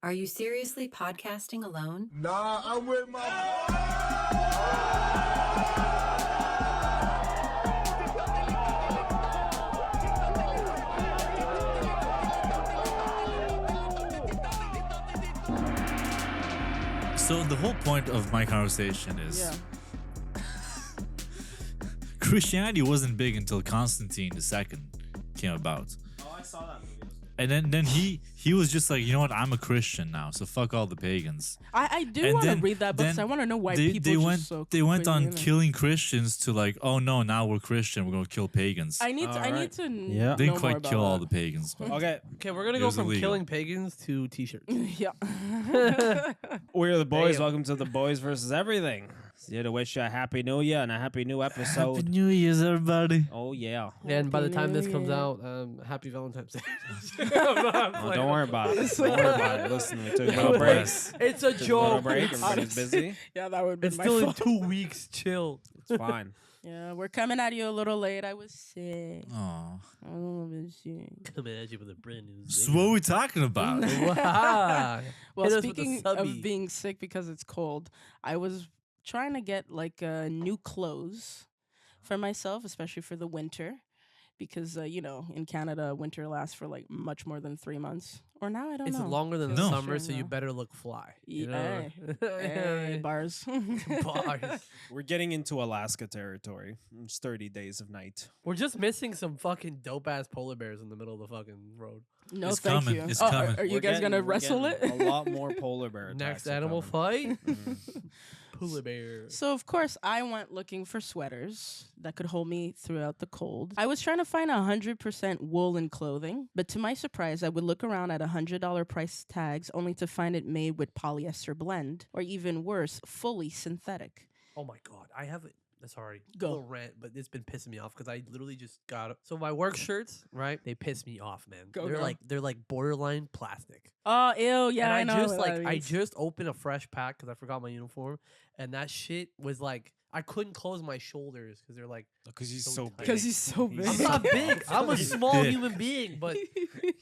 Are you seriously podcasting alone? Nah, I'm with my So the whole point of my conversation is Christianity wasn't big until Constantine II came about. Oh, I saw that movie. And then he was just like, you know what, I'm a Christian now, so fuck all the pagans. I do And want to then- read that book because then I want to know why they, people they just went so they went quickly on in it. killing Christians to like, oh no, now we're Christian, we're gonna kill pagans. I need to. I need Alright. to. Yeah. They know didn't more quite about kill all that. the pagans, but Okay, we're gonna It go was from illegal. killing pagans to t-shirts. Yeah. We're the boys. Damn. Welcome to the Boys versus Everything. It's here to wish you a happy new year and a happy new episode. Happy New Year's, everybody. Oh yeah. And by the Happy time New this comes Year. out, happy Valentine's Day. Oh, don't worry about it. Don't worry about it. Listen, we took a little break. Bless. It's a Took a little joke. break. Everybody's busy. Yeah, that would be It's my still in fault. 2 weeks. Chill. It's fine. Yeah, we're coming at you a little late. I was sick. Aw. I was a little bit sick. Coming at you with a brand new. So what are we talking about? Wow. Well, Hit us with a speaking subby. of being sick because it's cold, I was trying to get like new clothes for myself, especially for the winter, because you know, in Canada, winter lasts for like much more than 3 months. Or now I don't It's know. longer than No. the summer, Sure, so you no. better look fly. You know? Hey, bars. Bars. We're getting into Alaska territory. It's 30 days of night. We're just missing some fucking dope ass polar bears in the middle of the fucking road. No, It's thank coming. you. It's Oh, coming. Are you We're guys getting- gonna we're wrestle it? getting A lot more polar bear attacks. Next are animal coming. fight. Mhm. Polar bear. So of course I went looking for sweaters that could hold me throughout the cold. I was trying to find 100% woolen clothing, but to my surprise, I would look around at $100 price tags only to find it made with polyester blend, or even worse, fully synthetic. Oh my god, I have it. Sorry, Go. a little rant, but it's been pissing me off because I literally just got it. So my work shirts, right? They piss me off, man. Go, they're go. they're like borderline plastic. Oh, ew, yeah, I and know. just what like that I means. just opened a fresh pack because I forgot my uniform, and that shit was like I couldn't close my shoulders because they're like Because he's So so tight. big. Because he's so big. I'm not big. I'm a He's small big. human being, but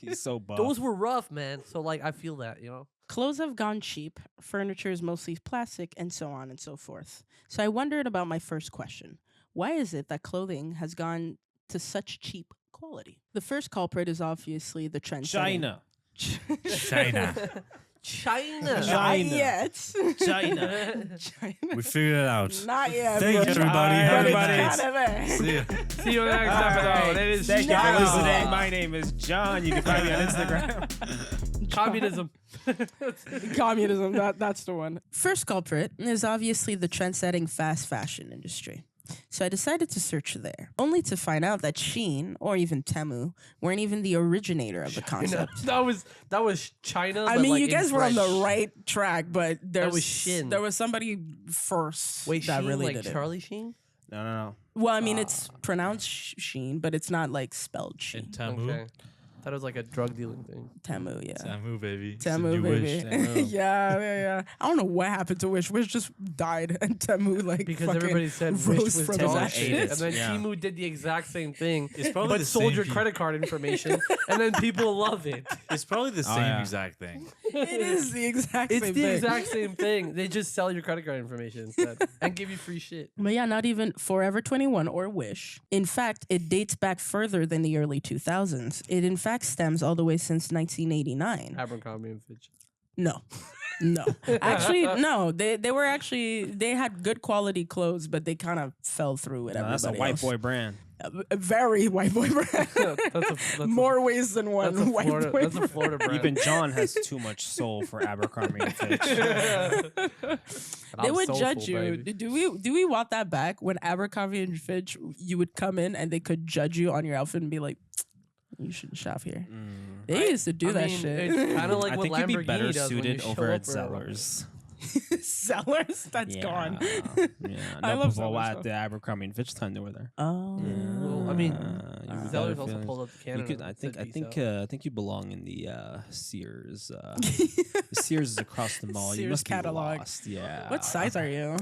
He's so buff. those were rough, man. So like I feel that, you know. Clothes have gone cheap, furniture is mostly plastic, and so on and so forth. So I wondered about my first question. Why is it that clothing has gone to such cheap quality? The first culprit is obviously the trend. China. China. China. Not China. yet. China. China. We figured it out. Not yet. Thank you, bro. everybody. Have a good night. Canada. See ya. See you next episode. It is Thank you for No. listening. My name is John. You can find me on Instagram. communism. Communism, that's the one. First culprit is obviously the trend-setting fast fashion industry. So I decided to search there, only to find out that Shein or even Temu weren't even the originator of the concept. that was China. I but, mean, like, you in guys were on the French. right track, but That was Shin. there was somebody first Wait, that Sheen, really like did it. Charlie Sheen? No. Well, I mean, it's pronounced Sheen, but it's not like spelled Sheen. And Tamu. Okay. Thought it was like a drug dealing thing. Temu, yeah. Tamu, baby. It's a Temu, new baby. wish. Temu. yeah. I don't know what happened to Wish. Wish just died, and Temu like Because fucking everybody said Wish rose was from dog that shit. shit. And then Yeah. Timu did the exact same thing. It's probably but the sold same your people. credit card information, and then people love it. It's probably the Oh, same yeah. exact thing. It is the exact It's same the thing. exact same thing. They just sell your credit card information instead and give you free shit. But yeah, not even Forever 21 or Wish. In fact, it dates back further than the early 2000s. It in fact stems all the way since 1989. Abercrombie and Fitch. No. Actually, no. They had good quality clothes, but they kind of fell through with No, that's a everybody white else. boy brand. A very white boy brand. That's More ways than one. That's a white Florida. boy That's a Florida brand. Even John has too much soul for Abercrombie and Fitch. They would judge you. Do we want that back? When Abercrombie and Fitch, you would come in and they could judge you on your outfit and be like, "You shouldn't shop here." They used to do that shit. It's kind of like I what think you'd be Lamborghini better does when you suited show over up at for a- Zellers. Sellers, that's gone. Yeah, I no, love before Zellers, at the Abercrombie and Fitch time they were there. Oh, Well, I mean, you have Zellers better also feelings. pulled up to You Canada. could, I think you belong in the Sears. Sears is across the mall. You Sears must catalog. be lost. Yeah. what size are you?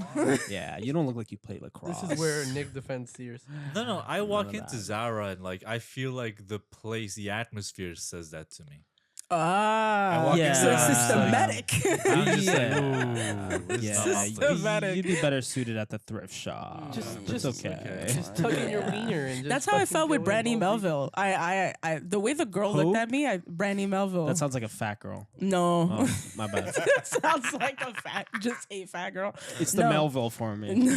Yeah, you don't look like you play lacrosse. This is where Nick defends Sears. No. I walk of into that. Zara and like I feel like the place, the atmosphere says that to me. Ah, Yeah. so Yeah. systematic. I'm just like, Yeah. ooh, this is Yeah, not Systematic. you'd be better suited at the thrift shop. Just- It's just- okay. Just tuck in your Yeah. wiener and just That's how I fucking felt with go in Brandy both Melville. I, the way the girl looked Who? at me, Brandy Melville. That sounds like a fat girl. no. Oh, my bad. That sounds like just a fat girl. It's the No. Melville for me.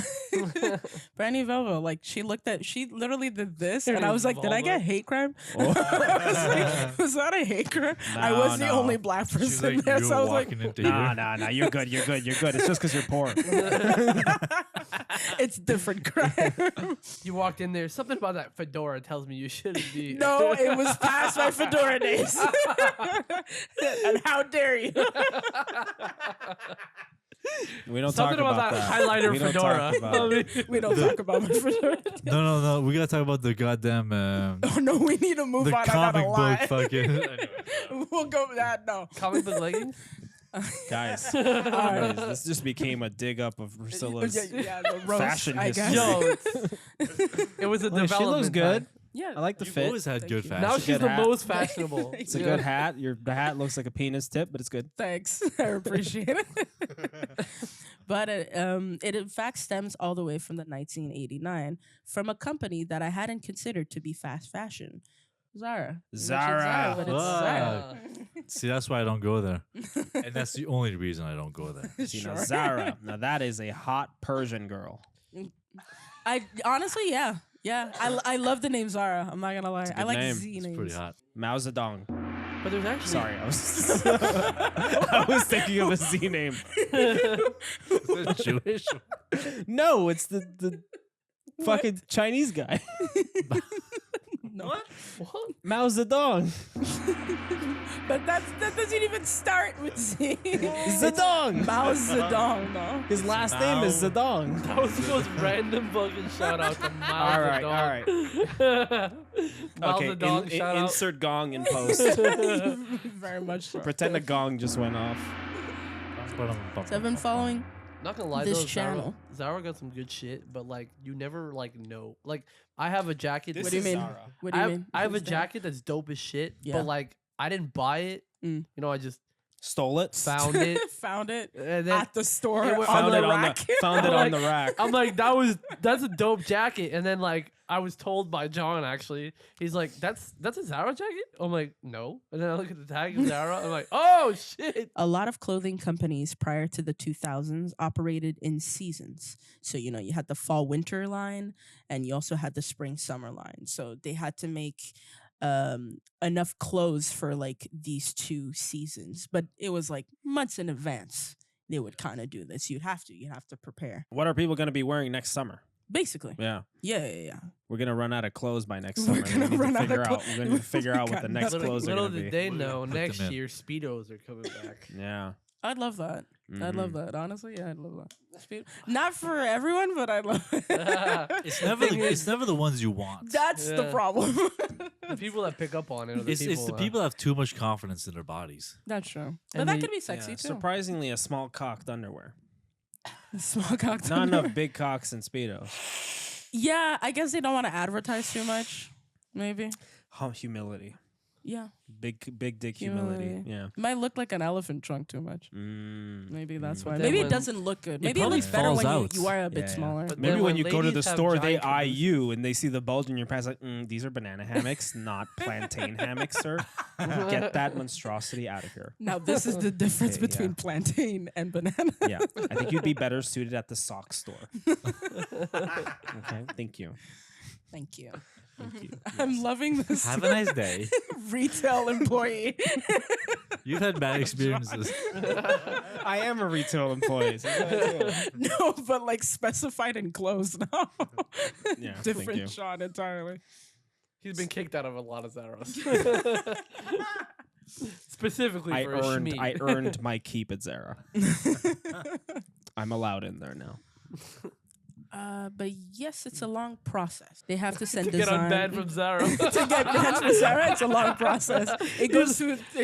Brandy Melville, like she literally did this, and I was like, did I get hate crime? Oh. I was like, was that a hate crime? I No, was the no. only black person She's like, there, you're so I was like, walking into Nah, here. nah. You're good. You're good. You're good. It's just because you're poor. it's different crime. You walked in there. Something about that fedora tells me you shouldn't be. No, it was past my fedora days. And how dare you? We don't Something talk about about that highlighter We don't fedora. talk about it. We don't talk about my fedora. No. We gotta talk about the goddamn Oh no, we need to move the on. comic I gotta lie. book fucking. We'll go with that. No. Comic book leggings. Guys, Alright. this just became a dig up of Priscilla's Yeah, the roast, fashion I history. guess. Yo, it was a Well, development. she looks good. time. Yeah. I like the You've fit. always had Thank good you. fashion. Now It's a she's good the hat. most fashionable. It's a good hat. The hat looks like a penis tip, but it's good. Thanks. I appreciate it. But it in fact stems all the way from the 1989 from a company that I hadn't considered to be fast fashion. Zara. You mentioned Zara. but it's Zara. See, that's why I don't go there, and that's the only reason I don't go there. You know, Sure. Zara. Now that is a hot Persian girl. I honestly, yeah. I love the name Zara. I'm not gonna lie. a I good like name. Z It's names. pretty hot. Mao Zedong. But there's actually Sorry, I was I was thinking of a Z name. Jewish. No, it's the fucking Chinese guy. No. What? Mao Zedong. But that doesn't even start with Z. Zedong. Mao Zedong, no. His last name is Mao. Zedong. That was the most random fucking shout out to Mao All right, Zedong. all right. Mao Okay, Zedong, shout out. insert gong in post. Very much so. Pretend a gong just went off. So I've been following. Not gonna lie, this though, channel. Zara got some good shit, but like you never like know. Like I have a jacket. What do you mean? What do you mean? I have a Who's that? jacket that's dope as shit, Yeah. but like I didn't buy it. Mm. You know, I just Stole it. found it, Found it and then at the store it on went- Found the it on rack. the found it on the rack. I'm like, that's a dope jacket. And then like I was told by John actually, he's like, that's a Zara jacket? I'm like, no. And then I look at the tag of Zara, I'm like, oh shit. A lot of clothing companies prior to the 2000s operated in seasons. So, you know, you had the fall winter line and you also had the spring summer line. So they had to make enough clothes for like these two seasons, but it was like months in advance. They would kind of do this. You'd have to prepare. What are people going to be wearing next summer? Basically. Yeah. Yeah. We're going to run out of clothes by next We're summer. gonna run out of We're clothes. going to figure out what Got the next nothing. clothes are Little going to did be. they We're gonna know, put next them in. year Speedos are coming back. Yeah. I'd love that. I'd love Mhm. that. Honestly, yeah, I'd love that. Not for everyone, but I love it. It's never the ones you want. That's the Yeah. problem. The people that pick up on it are the It's the people that have too much confidence in their bodies. That's true. But And that they- could be sexy Yeah, too. surprisingly, a small cocked underwear. Small cocktail. Not enough big cocks and speedos. Yeah, I guess they don't want to advertise too much. Maybe. Humility. Yeah. Big dick humility. Humility. Yeah. It might look like an elephant trunk too much. Maybe that's why. But Maybe then it when- doesn't look good. Maybe it probably looks better falls when out. you are a bit Yeah, yeah. smaller. But Maybe then when when you go to the ladies have store, they giant eye cabooses- you and they see the bulge in your pants like, these are banana hammocks, not plantain hammocks, sir. Get that monstrosity out of here. Now this is the difference Okay, yeah. between plantain and banana. Yeah. I think you'd be better suited at the sock store. Okay. Thank you. Thank you. Thank you. I'm loving this Have a nice day. retail employee. You've had bad experiences. I am a retail employee. So what do I do? No, but like specified in clothes now. Yeah, thank Different you. shot entirely. He's been kicked out of a lot of Zaras. Specifically I for a Shmi. I earned my keep at Zara. I'm allowed in there now. But yes, it's a long process. They have to send to get design unbanned from Zara. to get banned from Sarah. It's a long process. It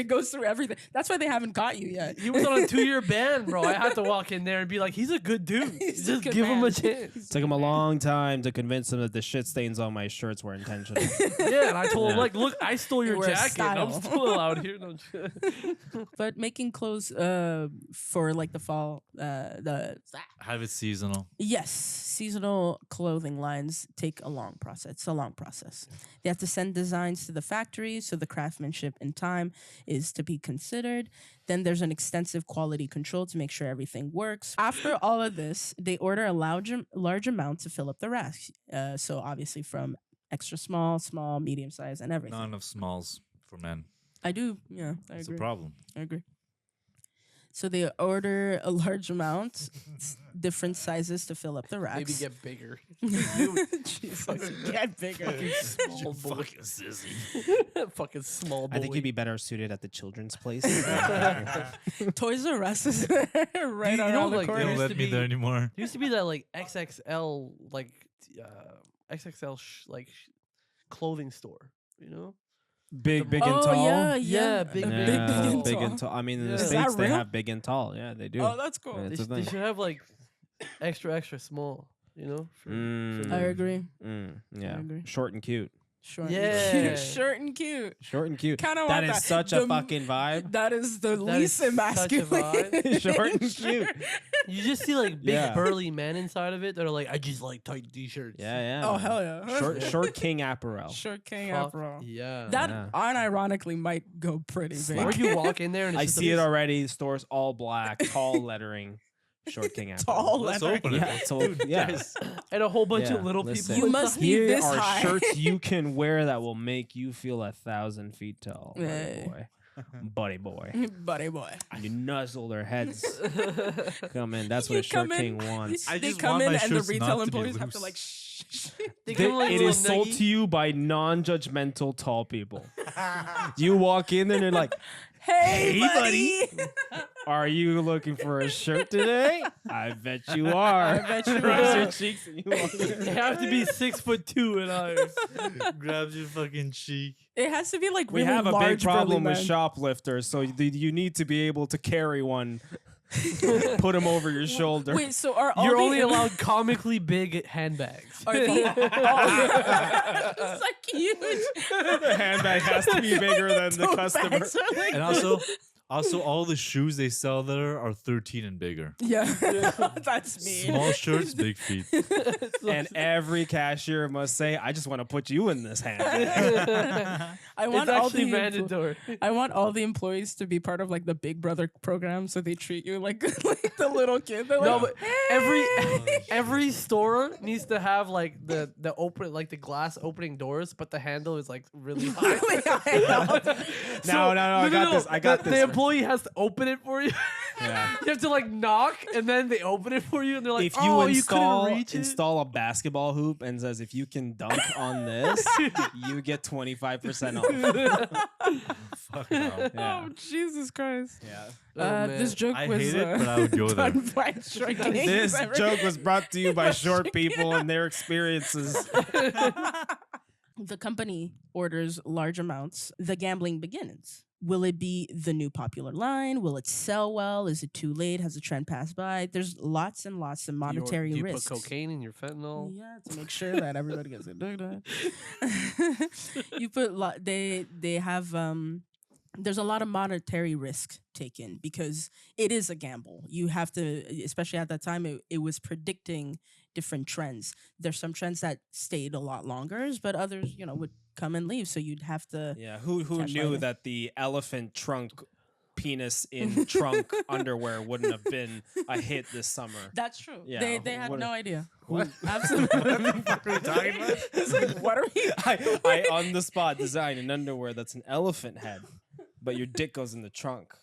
goes through everything. That's why they haven't caught you yet. He was on a 2-year ban, bro. I had to walk in there and be like, he's a good dude. He's a Just good give him man. a chance. Took him a long time to convince him that the shit stains on my shirts were intentional. Yeah, and I told him, like, look, I stole your wear a jacket. I'm style. still out here. No, But making clothes for like the fall, Have it seasonal. yes, seasonal clothing lines take a long process. It's a long process. They have to send designs to the factory, so the craftsmanship and time is to be considered. Then there's an extensive quality control to make sure everything works. After all of this, they order a large amount to fill up the racks. So obviously from extra small, medium size, and everything. Not enough smalls for men. I do, yeah, I It's agree. a problem. I agree. So they order a large amount, different sizes to fill up the racks. maybe get bigger. Jesus, get bigger. Small boy. Fucking sissy. Fucking small boy. I think you'd be better suited at the children's place. Toys R Us is right You around know, the like, They corner. don't used let to me be- there anymore. There used to be that like XXL clothing store, you know? Big and Oh tall. yeah, Yeah, big, big, Yeah, and big tall. and tall. I mean, in Yeah. the Is that States, they real? have big and tall. Yeah, they do. Oh, that's cool. Yeah. They, It's a they thing. should have like extra small, you know? for Mm. I the- agree. Yeah, agree. short and cute. Short, Yeah. and cute. Short and cute. Short and cute. Kind of That want is such a The- fucking vibe. That is the That least is such a emasculating. vibe. Short and cute. You just see like big Yeah. burly men inside of it that are like, I just like tight t-shirts. Yeah, yeah. Oh hell yeah. Short king apparel. Short king Fuck after all. yeah. That Yeah. unironically might go pretty big. Or you walk in there and it's I just see a it already. The store's all black, tall lettering. Short king apparel. Tall Let's leather. open it. Yeah, so yeah. and a whole bunch Yeah, of little listen. people. You must inside. be Here this are high. shirts you can wear that will make you feel 1,000 feet tall. Hey. Buddy boy. Buddy boy. You nuzzle their heads. Come in. That's what You a short come in, king wants. I they just come want in my and the shirts retail not to be employees have to loose. like shh. They come like It little is sold nuggy- to you by non-judgmental tall people. You walk in there and they're like, Hey, Hey, buddy. "Are you looking for a shirt today?" I bet you are. I bet you Rubs are. your cheeks and you walk in. They have to be 6'2" and higher. Grabs your fucking cheek. It has to be like We really have a big large problem burly with men. shoplifters, so you need to be able to carry one. Put them over your shoulder. Wait, so are all You're the only allowed comically big handbags. Are the it's like huge. The handbag has to be bigger than the Tote customer. bags are like And also all the shoes they sell there are 13 and bigger. yeah, that's me. Small shirts, big feet. And every cashier must say, "I just want to put you in this handbag." I want It's all actually the mandatory. I want all the employees to be part of like the Big Brother program, so they treat you like like the little kid. They're No, like, but every store needs to have like the open like the glass opening doors, but the handle is like really high. No, I got this. I got the this. employee has to open it for you. Yeah. You have to like knock, and then they open it for you, and they're like, If you "Oh, install you couldn't reach it." install a basketball hoop and says if you can dunk on this, you get 25% off. Fuck no. Yeah. oh Jesus Christ! Yeah. Oh, This man. joke I was hate it, but I would go there. done by Short King. This joke was brought to you by short people and their experiences. The company orders large amounts. The gambling begins. Will it be the new popular line? Will it sell well? Is it too late? Has the trend passed by? There's lots and lots of monetary Do you risks. put cocaine in your fentanyl? Yeah, to make sure that everybody gets it. You put they have there's a lot of monetary risk taken because it is a gamble. You have to, especially at that time, it was predicting different trends. There's some trends that stayed a lot longer, but others, would come and leave. So you'd have to. Yeah, who Catch knew lightning. that the elephant trunk penis in trunk underwear wouldn't have been a hit this summer? That's true. Yeah, They had what- no idea. What? Absolutely. What are we talking about? It's like, what are we? I on the spot design an underwear that's an elephant head, but your dick goes in the trunk.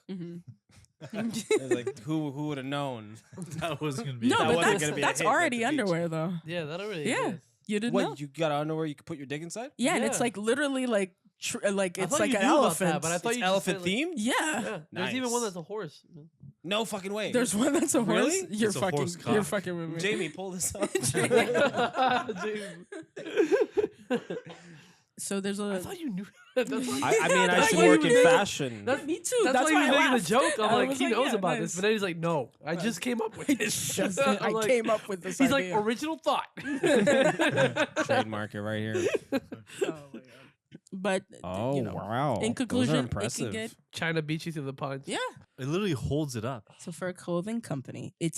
It's like who would have known? That was gonna be. No, That but wasn't that's, gonna be a that's hit like already the beach. underwear, though. Yeah, that already Yeah. exists. You didn't What know? you got underwear you can put your dick inside? Yeah, and it's Yeah. like literally like I it's thought like you an knew about elephant. that, but I thought It's you just elephant said, like- themed. Yeah. Yeah, there's even one Nice. that's a horse. No fucking way. There's one that's a horse. Really? You're It's a fucking. horse You're cock. fucking with me. Jamie, pull this up. So there's I a. thought you knew. That's why, I mean, I That's should why work you in knew. fashion. Me too. that's why he why was I making the laughed. joke. I'm I like, was he like, knows yeah, about nice. this, but then he's like, no, I just came up with this. I I'm like- came up with this. He's idea. like, original thought. Trademark it right here. Oh my God. But Oh, you know, wow. in conclusion, Those are it can impressive. get China beat you to the punch. yeah. It literally holds it up. So for a clothing company, it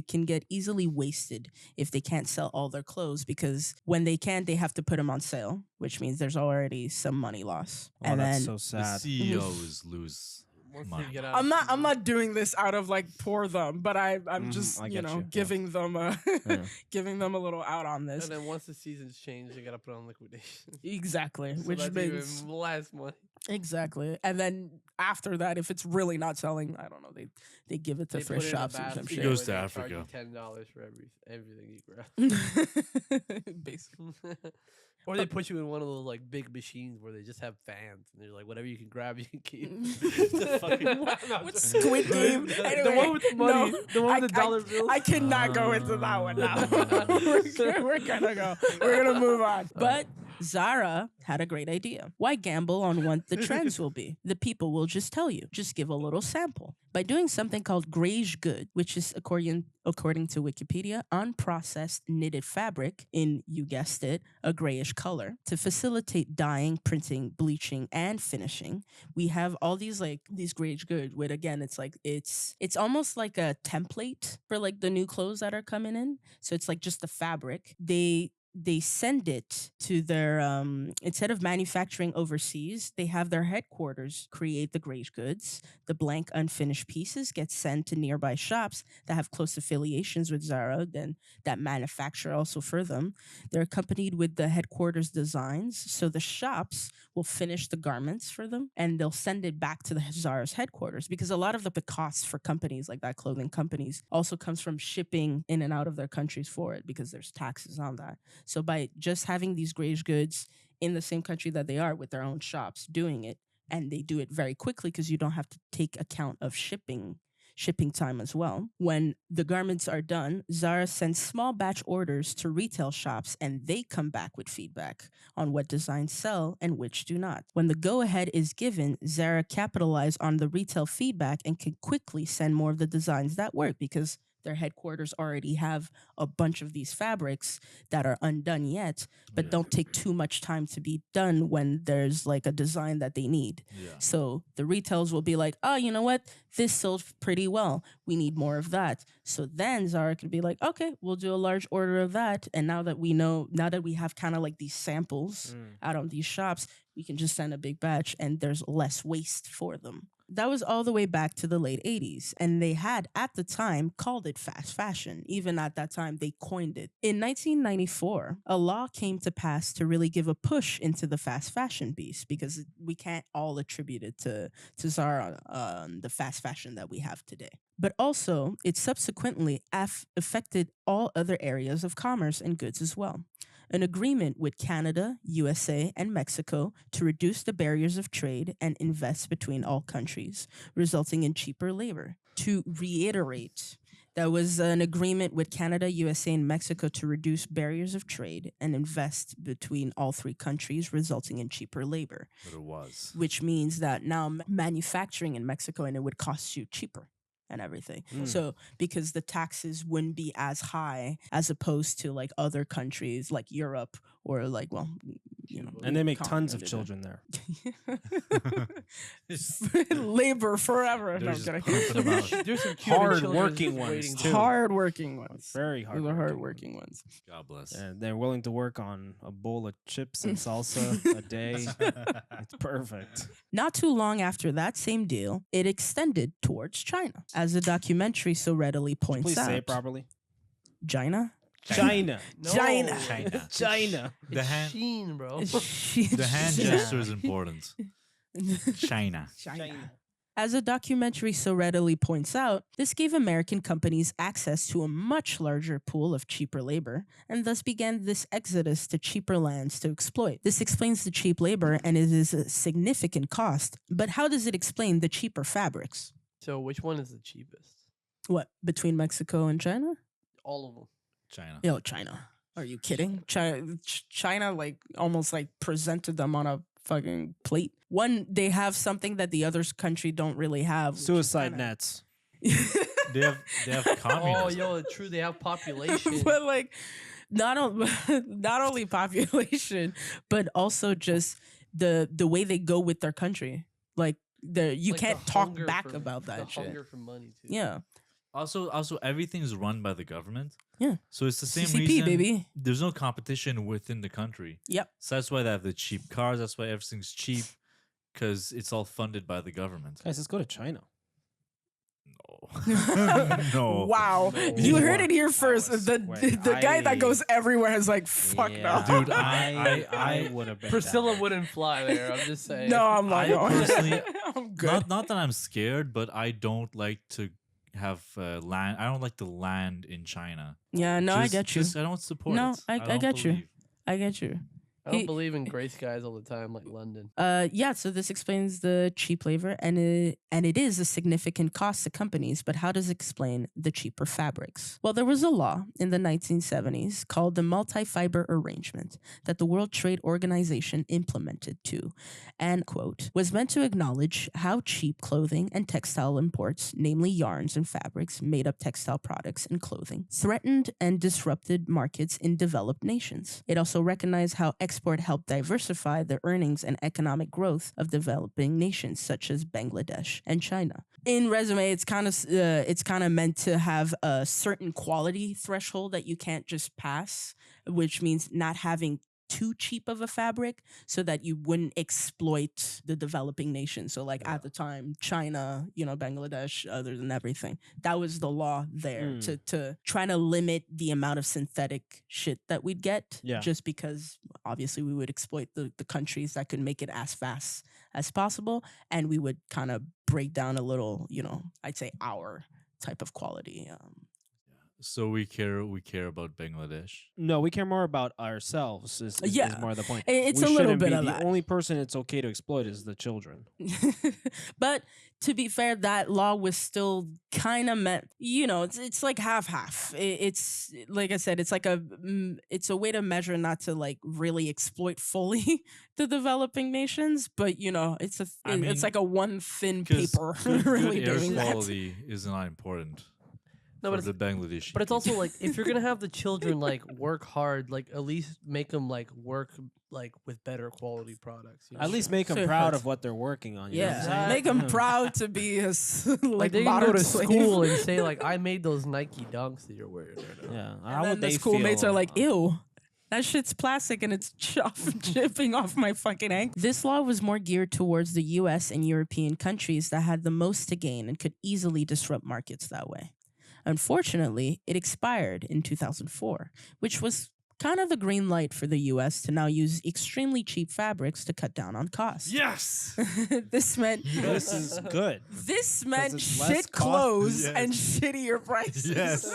can get easily wasted if they can't sell all their clothes, because when they can, they have to put them on sale, which means there's already some money loss. Oh, and that's then so The sad. CEOs lose Once money. they get out I'm of not. school. I'm not doing this out of like poor them, but I'm just I get you, yeah. giving them a Yeah. giving them a little out on this. And then once the seasons change, they gotta put on liquidation. Exactly, So which that's means even less money. exactly. And then after that, if it's really not selling, I don't know. They give it to They thrift put it in a shops or some basket It shit. goes where to they Africa. charge you $10 for everything you grab. Basically. Or they put you in one of those like big machines where they just have fans and they're like whatever you can grab you can keep. What Squid Game? The Anyway, one with the money, no, the one with the I- dollar bills. I cannot go into that one now. we're gonna go. We're gonna move on. But Zara had a great idea. Why gamble on what the trends will be? The people will just tell you. Just give a little sample. By doing something called grayish good, which is according to Wikipedia, unprocessed knitted fabric in, you guessed it, a grayish color. To facilitate dyeing, printing, bleaching, and finishing, we have all these grayish good, which again, it's almost like a template for like the new clothes that are coming in. So it's like just the fabric. They send it to their instead of manufacturing overseas, they have their headquarters create the grayish goods. The blank unfinished pieces get sent to nearby shops that have close affiliations with Zara, then that manufacture also for them. They're accompanied with the headquarters designs, so the shops will finish the garments for them and they'll send it back to the Zara's headquarters, because a lot of the costs for companies like that, clothing companies, also comes from shipping in and out of their countries for it, because there's taxes on that. So by just having these grayish goods in the same country that they are with their own shops doing it, and they do it very quickly because you don't have to take account of shipping time as well. When the garments are done, Zara sends small batch orders to retail shops and they come back with feedback on what designs sell and which do not. When the go-ahead is given, Zara capitalize on the retail feedback and can quickly send more of the designs that work, because their headquarters already have a bunch of these fabrics that are undone yet, but Yeah. don't take too much time to be done when there's like a design that they need. Yeah. So the retails will be like, oh, you know what? This sold pretty well. We need more of that. So then Zara could be like, okay, we'll do a large order of that. And now that we have kind of like these samples out on these shops, we can just send a big batch and there's less waste for them. That was all the way back to the late 80s, and they had, at the time, called it fast fashion. Even at that time, they coined it. In 1994, a law came to pass to really give a push into the fast fashion beast, because we can't all attribute it to Zara, the fast fashion that we have today. But also, it subsequently affected all other areas of commerce and goods as well. An agreement with Canada, USA, and Mexico to reduce the barriers of trade and invest between all countries, resulting in cheaper labor. To reiterate, there was an agreement with Canada, USA, and Mexico to reduce barriers of trade and invest between all three countries, resulting in cheaper labor, But it was. which means that now manufacturing in Mexico, and it would cost you cheaper and everything. So because the taxes wouldn't be as high as opposed to like other countries like Europe or like, well, you know, And they make tons of continental. children there. Labor forever. No, They're I'm just kidding. pumping them out. There's some Cuban Hard children working just ones, waiting too. Hard-working ones. Very hard. The hard-working ones. God bless. And they're willing to work on a bowl of chips and salsa a day. It's perfect. Not too long after that same deal, it extended towards China. As the documentary so readily points Please out. say it properly. China? China. China. China. China. The hand, Sheen, bro. the hand gesture is important. China. China. As the documentary so readily points out, this gave American companies access to a much larger pool of cheaper labor, and thus began this exodus to cheaper lands to exploit. This explains the cheap labor, and it is a significant cost, but how does it explain the cheaper fabrics? So which one is the cheapest? What, between Mexico and China? All of them. China. Yo, China. Are you kidding? China like almost like presented them on a fucking plate. One, they have something that the other country don't really have. which is Suicide kinda- nets. They have communism. Oh, yo, true. They have population. But like, not only population, but also just the way they go with their country. Like you Like can't the talk hunger back for- about the that shit. hunger for money too. Yeah, Also, everything's run by the government. Yeah. So it's the same CCP, reason. baby. There's no competition within the country. Yep. So that's why they have the cheap cars. That's why everything's cheap, because it's all funded by the government. Guys, let's go to China. No. No. Wow, No. you heard it here first. was The wait, guy I- that goes everywhere is like, fuck Yeah, no. Dude, I would have been. Priscilla down. wouldn't fly there. I'm just saying. No, I'm not I going. personally- I'm good. Not that I'm scared, but I don't like to have land. I don't like the land in China. Yeah, no, I get you. I don't support No, it. I don't get you. believe. I get you. I don't He- believe in gray skies all the time like London. Yeah, so this explains the cheap labor, and it is a significant cost to companies, but how does it explain the cheaper fabrics? Well, there was a law in the 1970s called the Multi-Fiber Arrangement that the World Trade Organization implemented to, and, quote, was meant to acknowledge how cheap clothing and textile imports, namely yarns and fabrics, made up textile products and clothing, threatened and disrupted markets in developed nations. It also recognized how export helped diversify the earnings and economic growth of developing nations such as Bangladesh and China. In resume, it's kind of meant to have a certain quality threshold that you can't just pass, which means not having too cheap of a fabric so that you wouldn't exploit the developing nations. So like at the time, China, Bangladesh, other than everything, that was the law there to try to limit the amount of synthetic shit that we'd get. Yeah. Just because obviously we would exploit the countries that could make it as fast as possible. And we would kind of break down a little, I'd say our type of quality. So we care about Bangladesh. No, we care more about ourselves. Is Yeah. more the point. It's We a little shouldn't bit be of the that. only person it's okay to exploit is the children. But to be fair, that law was still kind of meant, it's like half. It's like I said, it's like it's a way to measure not to like really exploit fully the developing nations, but it's mean, like a one thin 'Cause paper good really air doing that. quality is not important. No, for but the Bangladeshi. But it's also people. like if you're gonna have the children like work hard, like at least make them like work like with better quality products. You know? At least make them Sure. proud of what they're working on. You know what I'm Yeah, saying? make them Yeah. proud to be like like they can go modern to slave. school and say like I made those Nike dunks that you're wearing right now. Yeah. And How then would the they schoolmates feel? are like, ew. That shit's plastic and it's chipping off my fucking ankle. This law was more geared towards the US and European countries that had the most to gain and could easily disrupt markets that way. Unfortunately, it expired in 2004, which was kind of the green light for the US to now use extremely cheap fabrics to cut down on costs. yes. This meant This is good. this meant it's less shit cost- clothes Yes. and shittier prices. Yes.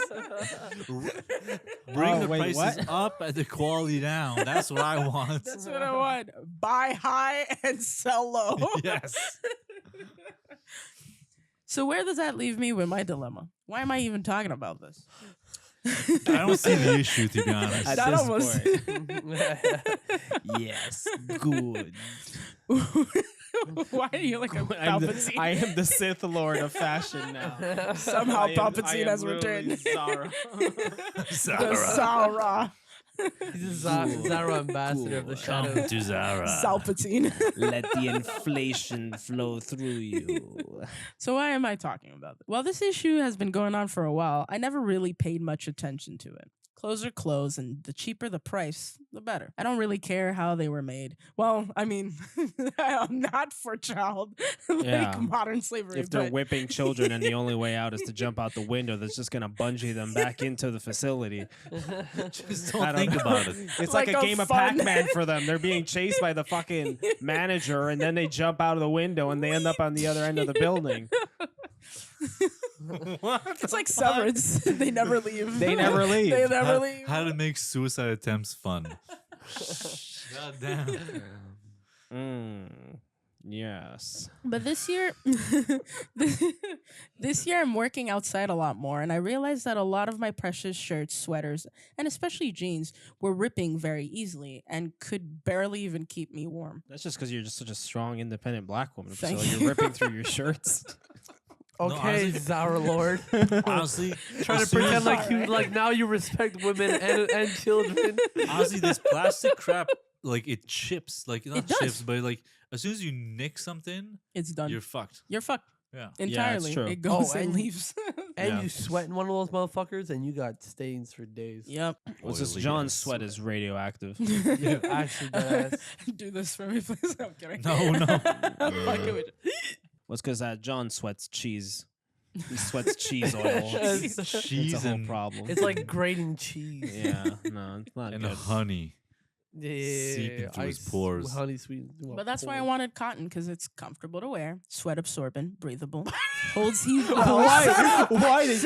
Bring Oh, the wait, prices what? up and the quality down. That's what I want. That's what I want. Buy high and sell low. yes. So where does that leave me with my dilemma? Why am I even talking about this? I don't see the issue, to be honest. At That this almost- point. Yes. Good. Why are you like a I'm the- Palpatine? I am the Sith Lord of fashion now. Somehow I am- Palpatine I am has literally returned. Zara. The Zara. He's a Zara ambassador of the shadow. Come to Zara. Salpatine. Let the inflation flow through you. So why am I talking about this? Well, this issue has been going on for a while. I never really paid much attention to it. Clothes are clothes, and the cheaper the price, the better. I don't really care how they were made. Well, I mean, I'm not for child like Yeah. modern slavery. If they're but whipping children and the only way out is to jump out the window, that's just gonna bungee them back into the facility. Just I don't don't think know. about it. It's like, Like a a game of fun- Pac-Man for them. They're being chased by the fucking manager, and then they jump out of the window and they end up on the other end of the building. it's like Severance. They never leave. They never leave. They never How, leave. how to make suicide attempts fun. God damn. Yes. But this year, this year I'm working outside a lot more, and I realized that a lot of my precious shirts, sweaters, and especially jeans were ripping very easily and could barely even keep me warm. That's just because you're just such a strong, independent black woman. Thank So you. you're ripping through your shirts. Okay, honestly- Zara Lord. Honestly, Trying to as soon pretend as- like now you respect women and children. honestly, this plastic crap, like it chips, like not It does. chips, but like as soon as you nick something, It's done. you're fucked. You're fucked Yeah. entirely. true. It goes Oh, and and- leaves. And Yeah. you sweat in one of those motherfuckers, and you got stains for days. Yep. What's this? Oily John's ass sweat is radioactive. Yeah, actually, deadass. Do this for me, please. I'm kidding. No, no. I'm fucking with you. What's because John sweats cheese. He sweats cheese oil. Cheese. It's Cheese a whole and, problem. It's like grating cheese. yeah, no, it's not and good. honey. Yeah, Seeping through his ice pores. with honey sweet. But that's why I wanted cotton, because it's comfortable to wear, sweat absorbent, breathable, holds heat well. Why? Shut up! I just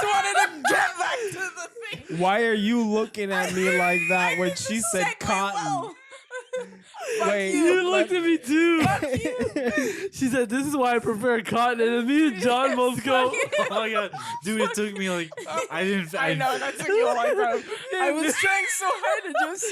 wanted to get back to the thing. Why are you looking at me like that when she said Segue cotton? well. Fuck Wait, You looked at me too. She said, "This is why I prefer cotton." And me and John both go, Oh my god, dude! It took me like I know, that took you a long time. I was trying so hard to just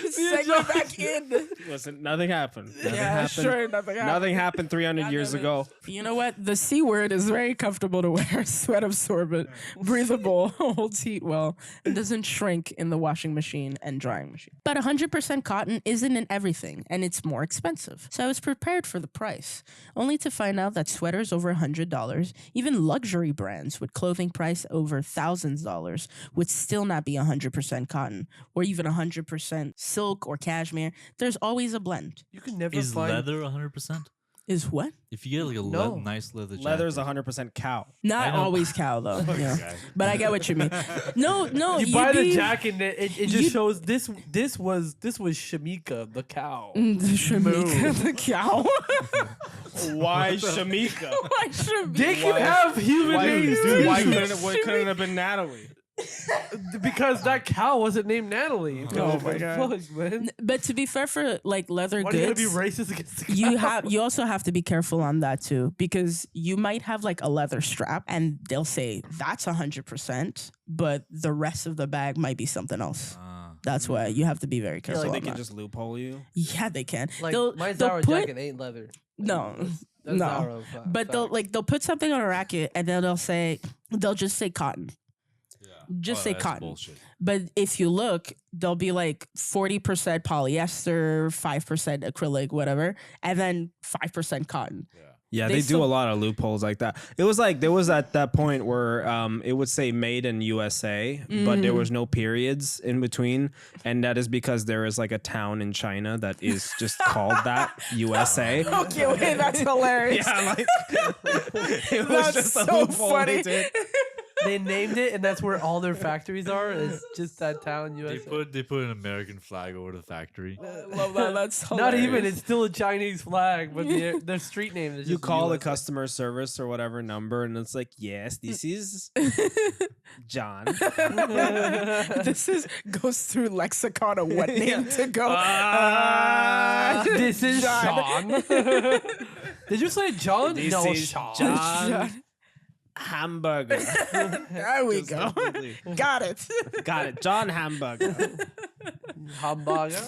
segue back in. Listen, nothing happened. Nothing Yeah, happened. sure, nothing happened. Nothing happened 300 God years damn it. ago. You know what? The C word is very comfortable to wear, sweat absorbent, breathable, holds heat well, and doesn't shrink in the washing machine and drying machine. But 100% cotton isn't in everything, and it's more expensive. So I was prepared for the price, only to find out that sweaters over $100, even luxury brands with clothing price over thousands of dollars, would still not be 100% cotton, or even 100% silk or cashmere. There's always a blend. "You can never is find." leather 100%? Is what? If you get like a No. nice leather jacket, Leather's 100% cow. Not I know. always cow though. Yeah. Okay. But I get what you mean. No, You buy the be- jacket, and it just you- shows this. This was Shamika, the cow. The Shamika, the cow. Why Shamika? Why Shamika? They can Why- have human Why, names dude, too. why couldn't it have been Natalie? Because that cow wasn't named Natalie. Oh my God. Fuck, man. But to be fair, for like leather Why do you gotta goods, be racist against the cow? you also have to be careful on that too, because you might have like a leather strap and they'll say that's 100%, but the rest of the bag might be something else. That's why you have to be very careful. Like they on can that. just loophole you. Yeah, they can. Like they'll, my they'll Zara put, jacket ain't leather. No, That's no. Zara But they'll put something on a racket and then they'll just say cotton. Just say that's cotton. Bullshit. But if you look, there'll be like 40% polyester, 5% acrylic, whatever, and then 5% cotton. Yeah, They they do still- a lot of loopholes like that. It was like there was at that point where it would say made in USA, but there was no periods in between, and that is because there is like a town in China that is just called that USA. Okay, wait, that's hilarious. Yeah, like it was That's just a so loophole funny. they did. They named it, and that's where all their factories are. Is just that town, They USA. put an American flag over the factory. Love that. That's hilarious. Not even. It's still a Chinese flag, but their street name is. You just call the USA. customer service or whatever number, and it's like, yes, this is John. This is goes through lexicon of what name to go. This is John. Sean. Did you say John? This No, is Sean. John Hamburger. There we Just go. completely- Got it. Got it. John Hamburger. Hamburger.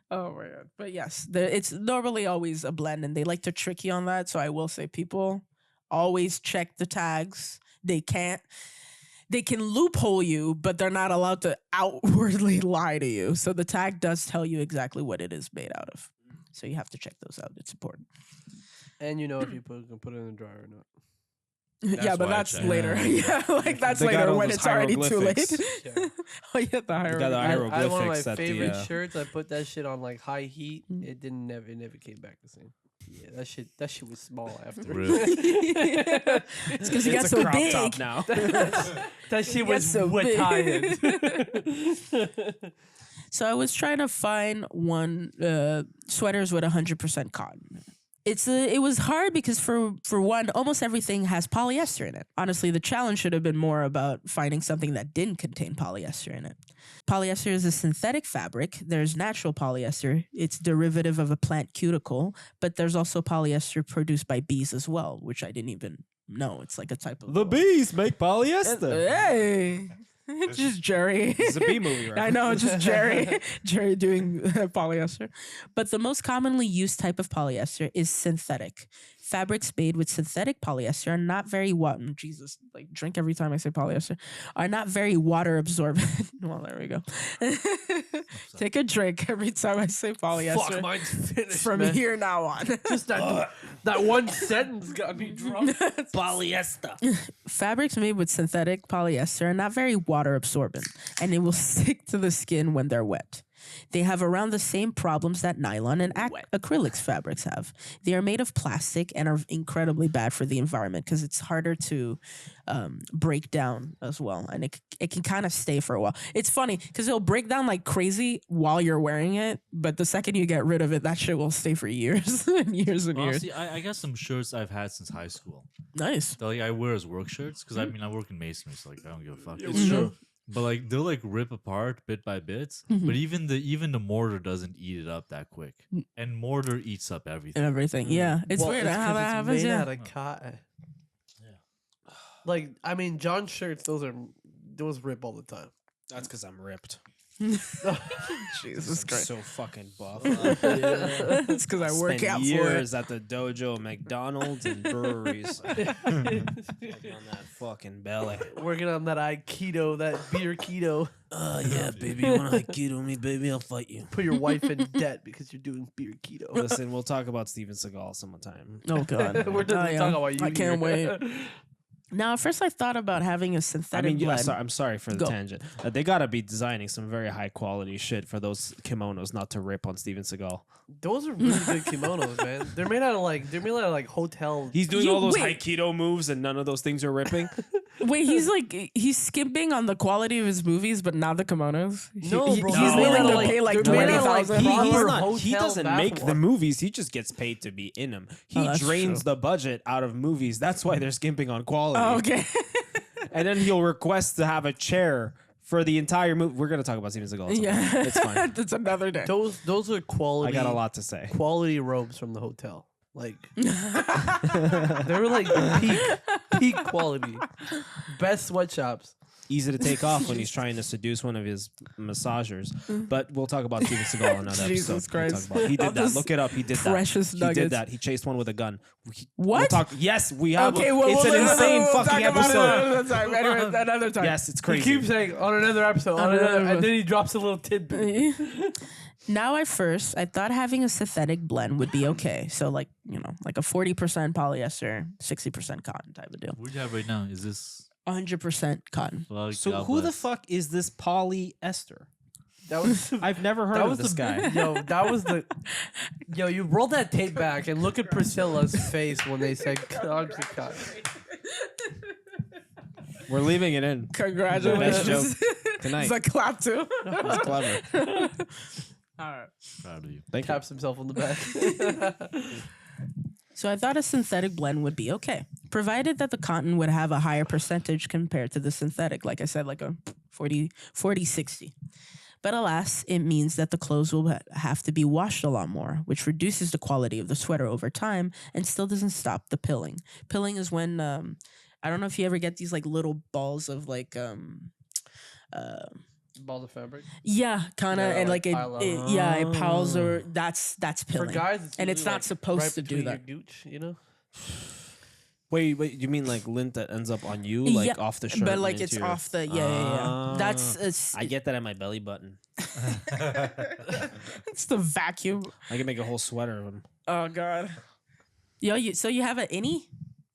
Oh my god! But yes, it's normally always a blend, and they like to trick you on that. So I will say, people always check the tags. They can loophole you, but they're not allowed to outwardly lie to you. So the tag does tell you exactly what it is made out of. So you have to check those out. It's important. And you know if you can put it in the dryer or not. Yeah, but why I that's check. later. Yeah, like that's They got later all when those it's already too late. hieroglyphics. Yeah. Oh yeah, the got the hieroglyphics. I had one of my hieroglyphics at the, favorite shirts. I put that shit on like high heat. It never came back the same. Yeah, that shit was small after. Really? It's because you got It's a so crop big. top now. That shit It was gets so big. tired. So I was trying to find one sweaters with 100% cotton. It was hard because for one, almost everything has polyester in it. Honestly, the challenge should have been more about finding something that didn't contain polyester in it. Polyester is a synthetic fabric. There's natural polyester. It's derivative of a plant cuticle, but there's also polyester produced by bees as well, which I didn't even know. It's like a type of The bees make polyester. Hey. Just Jerry. It's a bee movie, right? I know, just Jerry. Jerry doing polyester. But the most commonly used type of polyester is synthetic. Fabrics made with synthetic polyester are not very Jesus, like drink every time I say polyester, are not very water absorbent. Well, there we go. Take a drink every time I say polyester. Fuck, mine's finished, From man. here now on. Just that one sentence got me drunk. Polyester. Fabrics made with synthetic polyester are not very water absorbent, and they will stick to the skin when they're wet. They have around the same problems that nylon and acrylics fabrics have. They are made of plastic and are incredibly bad for the environment because it's harder to break down as well. And it can kind of stay for a while. It's funny because it'll break down like crazy while you're wearing it. But the second you get rid of it, that shit will stay for years and years and years. Honestly, I got some shirts I've had since high school. Nice. That, like, I wear as work shirts because I mean I work in masonry, so like I don't give a fuck. It's true. But like they'll like rip apart bit by bit. But even the mortar doesn't eat it up that quick. And mortar eats up everything. And everything. Yeah. It's Well, weird it's how 'cause that it's happens. made Yeah. out of cotton. Like, I mean, John's shirts, those rip all the time. That's because I'm ripped. Jesus I'm Christ. so fucking buff. It's because I work Spent out for it. years at the dojo, McDonald's, and breweries. Working on that fucking belly. Working on that Aikido, that beer keto. Oh yeah, baby. You want to Aikido me, baby? I'll fight you. Put your wife in debt because you're doing beer keto. Listen, we'll talk about Steven Seagal sometime. Oh, God. We're just talking about you. I can't here. wait. Now, at first I thought about having a I synthetic mean, blend. I'm sorry for the Go. tangent. They gotta be designing some very high quality shit for those kimonos not to rip on Steven Seagal. Those are really good kimonos, man. They're made out of like hotel. He's doing You- all those wait. Aikido moves, and none of those things are ripping. Wait, he's skimping on the quality of his movies, but not the kimonos. No, bro, he's he's made willing out of, to like- pay like they're made out of, like, 20,000. proper He hotel doesn't make the bathwater. movies. He just gets paid to be in them. He that's drains true. the budget out of movies. That's why they're skimping on quality. Oh, okay. And then he'll request to have a chair for the entire movie. We're gonna talk about Steven Seagal. Sometime. Yeah, It's fine. It's another day. Those are I quality. got a lot to say. Quality robes from the hotel. Like they were like peak quality. Best sweatshops. Easy to take off when he's trying to seduce one of his massagers. But we'll talk about Steven Seagal in another Jesus episode. We'll talk Christ. about it. He All did that. this Look it up. He did that. precious He nuggets. did that. He chased one with a gun. What? We'll talk. Yes, we have. Okay, well, it's an insane fucking talk about it episode. another time. Anyway, another time. Yes, it's He crazy. keeps saying on another episode, On another and then he drops a little tidbit. Now, at first, I thought having a synthetic blend would be okay. So, like, like a 40% polyester, 60% cotton type of deal. What do you have right now? Is this 100% cotton. fuck, So God who the bless. fuck is this polyester? That was I've never heard that of was this guy. That was the. Yo, you roll that tape back and look at Priscilla's face when they said "Cogs and Cogs." We're leaving it in. Congratulations. Best joke tonight. It's a clap, too. That's clever. All right. Proud of you. Thank you. Taps himself on the back. So I thought a synthetic blend would be okay, provided that the cotton would have a higher percentage compared to the synthetic. Like I said, like a 40-60. But alas, it means that the clothes will have to be washed a lot more, which reduces the quality of the sweater over time and still doesn't stop the pilling. Pilling is when, I don't know if you ever get these like little balls of like, Balls of fabric. yeah, kind of, Yeah, and like like pile up. it piles or that's For pilling. guys, And it's usually, not like, supposed right to do between that. Your gooch, you know. Wait, you mean like lint that ends up on you, like Yeah, off the shirt? but and like into it's your- off the yeah. That's I get that at my belly button. it's the vacuum. I can make a whole sweater of them. Oh God. Yo, so you have an innie?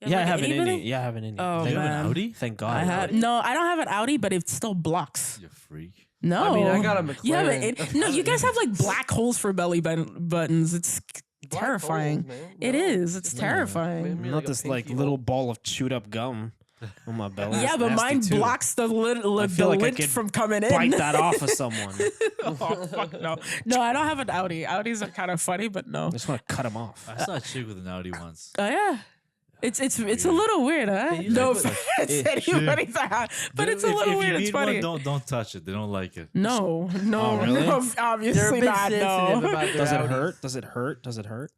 You Yeah, I like have an innie innie. button? Yeah, I have an innie. Oh, Thank, You have an man. Audi? thank God. I have no. I don't have an Audi, but it still blocks. You freak. No, I mean, I got a McLaren. You have no, you guys have like black holes for belly buttons. It's Black terrifying. holes, man. It No. is. It's terrifying. Maybe Not like a this like pinky little hole. ball of chewed up gum. on my belly. Yeah, It's but nasty, mine too. blocks the I feel like I lint could from coming in. Bite that off of someone. Oh, fuck no. No, I don't have an Audi. Audis are kind of funny, but no. I just want to cut them off. I saw a chick with an Audi once. Oh yeah. It's a little weird, huh? Hey, you No like offense to anybody that, but it's a little if weird. You It's meet funny. One, don't touch it. They don't like it. No, Oh, really? no, They're a obviously bit not. sensitive No, about their Does it Audis. hurt? Does it hurt? Does it hurt?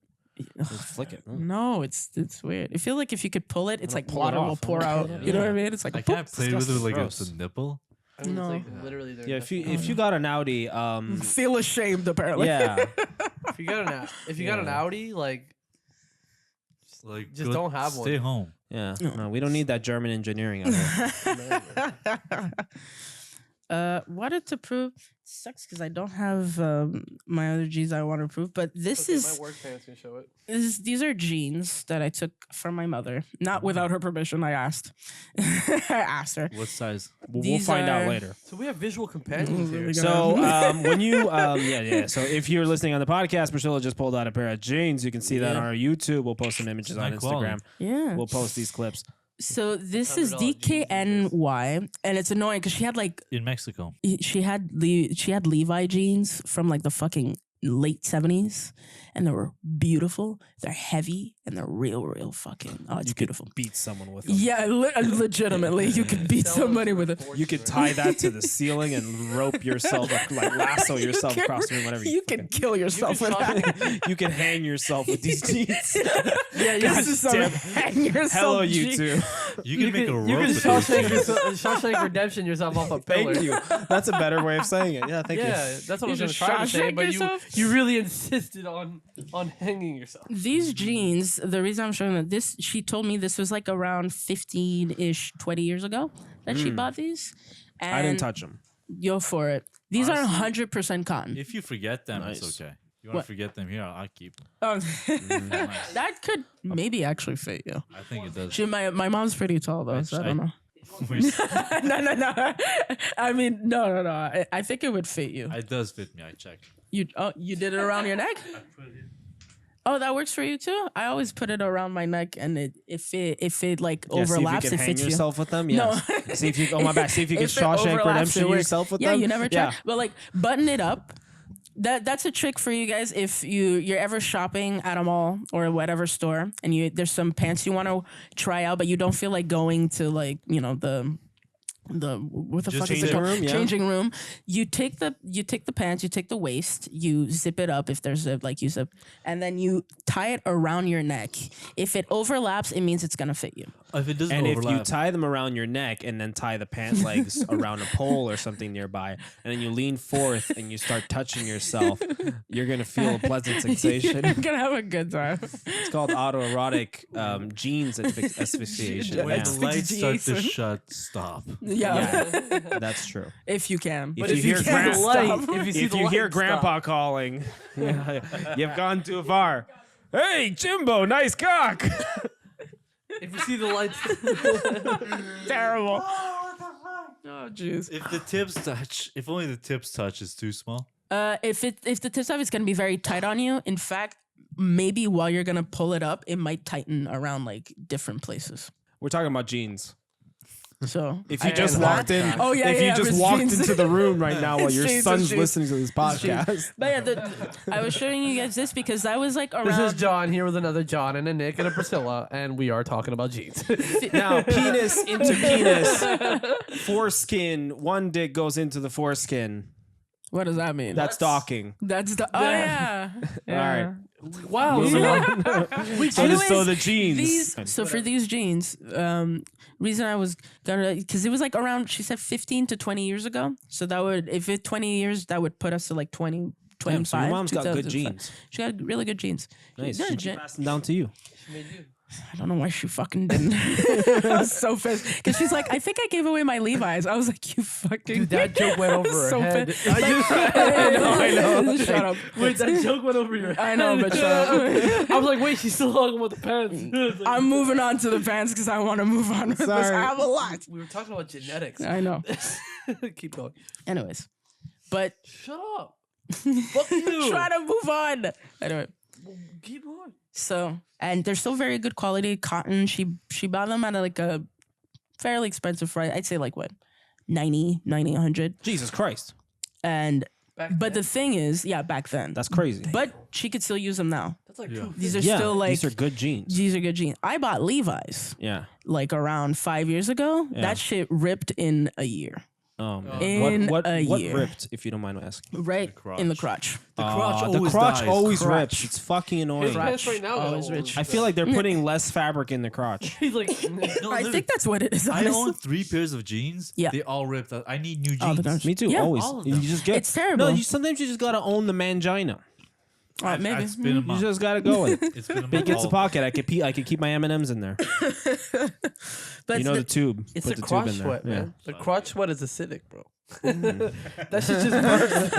Just flick it. no, it's weird. I feel like if you could pull it, it's like pull it water will off. pour I'm out. gonna pull it You know out. what I mean? It's like I can't play with it like Gross. it's a nipple. I mean, No. it's like literally their Yeah, if you got an Audi, feel ashamed apparently. yeah, if you got an Audi, like Like, Just don't have one. Stay home. yeah. No, we don't need that German engineering out here. Wanted to prove sucks because I don't have my other jeans I want to prove, but this okay, is my work pants can show it. these are jeans that I took from my mother, not without her permission. I asked. I asked her. What size? We'll These find out are- later. So we have visual companions here. We got- So when you yeah. So if you're listening on the podcast, Priscilla just pulled out a pair of jeans. You can see that Yeah. on our YouTube. We'll post some images on High quality. Instagram. Yeah. We'll post these clips. So this Covered is all jeans these DKNY, and it's annoying because she had like In Mexico. she had Levi jeans from like the fucking late 70s, and they were beautiful. They're heavy and they're real fucking. Oh, it's You beautiful. could beat someone with them. Yeah, legitimately, you could beat Sell them somebody for with it. fortune, You could right? tie that to the ceiling and rope yourself, like lasso yourself can- across the room, whatever. You can kill yourself with that. You can hang yourself with these jeans. Yeah, this is some damn. hang yourself. Hello, you jeans. two. You can make a rope You can with those Shawshank, jeans. Shawshank Redemption yourself off a pillar. Thank you. That's a better way of saying it. Yeah, thank Yeah, you. that's what I was You gonna just try to say, Shawshank but yourself? you really insisted on hanging yourself. These jeans, the reason I'm showing that this, she told me this was like around 15-ish, 20 years ago that she bought these. And I didn't touch them. Go for it. These are Honestly, 100% cotton. If you forget them, Nice. it's okay. You want What? to forget them here? I'll keep them. Oh, Nice. that could maybe actually fit you. I think it does. My mom's pretty tall though, so I don't know. I No. I mean, no. I think it would fit you. It does fit me. I checked. You did it around your neck? Oh, that works for you too. I always put it around my neck, and if it like overlaps, see if you it can hang fits you. yourself with them. No. Yeah. See if you. Oh my bad. See if you can If it Shawshank overlaps, Redemption it works. yourself with yeah, them. you never tried. Yeah. But like button it up. That's a trick for you guys if you're ever shopping at a mall or whatever store, and there's some pants you want to try out, but you don't feel like going to like the what the Just fuck is it changing called? room, yeah. Changing room. You take the pants, you take the waist, you zip it up if there's a like you zip, and then you tie it around your neck. If it overlaps, it means it's gonna fit you. If it doesn't And if overlap, you tie them around your neck and then tie the pant legs around a pole or something nearby, and then you lean forth and you start touching yourself, you're gonna feel a pleasant sensation. You're gonna have a good time. It's called autoerotic jeans asphyxiation. when Yeah. the lights start to Asphyxiation. shut, stop. Yeah, That's true. if you can. If But you if hear you See the can't, light, stop. if you see If the you light, hear stop. Grandpa calling, you've gone too far. Hey, Jimbo, nice cock. If you see the lights, Terrible. Oh jeez. If the tips touch, if only the tips touch is too small. If the tip off, it's gonna be very tight on you. In fact, maybe while you're gonna pull it up, it might tighten around like different places. We're talking about jeans. So If you I just am walked that in, guy. Oh, yeah, if yeah, you just it's walked jeans. into the room right now while your Jeans, it's son's jeans. listening to this podcast, but yeah, I was showing you guys this because that was like around. this is John here with another John and a Nick and a Priscilla, and we are talking about jeans. now penis into penis, foreskin, one dick goes into the foreskin. What does that mean? That's docking. That's the. Oh yeah. All right. Wow. Moving on. So Anyways, the jeans. So for these jeans, reason I was gonna because it was like around she said 15 to 20 years ago. So that would if it 20 years that would put us to like 20, 25. Damn, so your mom's got good 2005. jeans. She got really good jeans. Nice. Yeah, She passed them down to you. I don't know why she fucking didn't. I was so pissed because she's like, I think I gave away my Levi's. I was like, you fucking. Dude, that joke went over her So head. pissed. I know. Shut up. Wait, that joke went over your head. I know, but shut up. I was like, wait, she's still talking about the pants. I'm moving on to the pants because I want to move on with this. Sorry. I have a lot. We were talking about genetics. I know. Keep going. Anyways, but Shut up. Fuck you. try to move on. Anyway. Keep going. So, and they're still very good quality cotton. She bought them at like a fairly expensive fries. I'd say like what, 90, 100. Jesus Christ, And Back but then? the thing is, yeah, back then. that's crazy. But she could still use them now. That's like Yeah. two. These are Yeah, still like these are good jeans. these are good jeans. I bought Levi's Yeah. like around 5 years ago. Yeah. That shit ripped in a year. Oh man. In what a what year. ripped, if you don't mind asking? Right in the crotch. crotch. The crotch The always crotch dies. always Crotch. rips. It's fucking His annoying. pants right now. Always got rich. I feel like they're putting less fabric in the crotch. He's like, No, I literally, think that's what it is. I Honestly. own 3 pairs of jeans. Yeah. They all ripped. I need new All the jeans. guns. Me too. Yeah, always. all of You them. just get. It's terrible. No, sometimes you just gotta own the mangina. Maybe. It's been a You month. just gotta go with it. It's been a Big month. gets a all- pocket. I could keep my M&Ms in there. But You know the tube. it's Put a the tube crotch in there. sweat, Yeah. man. The crotch sweat is acidic, bro. That shit just burns.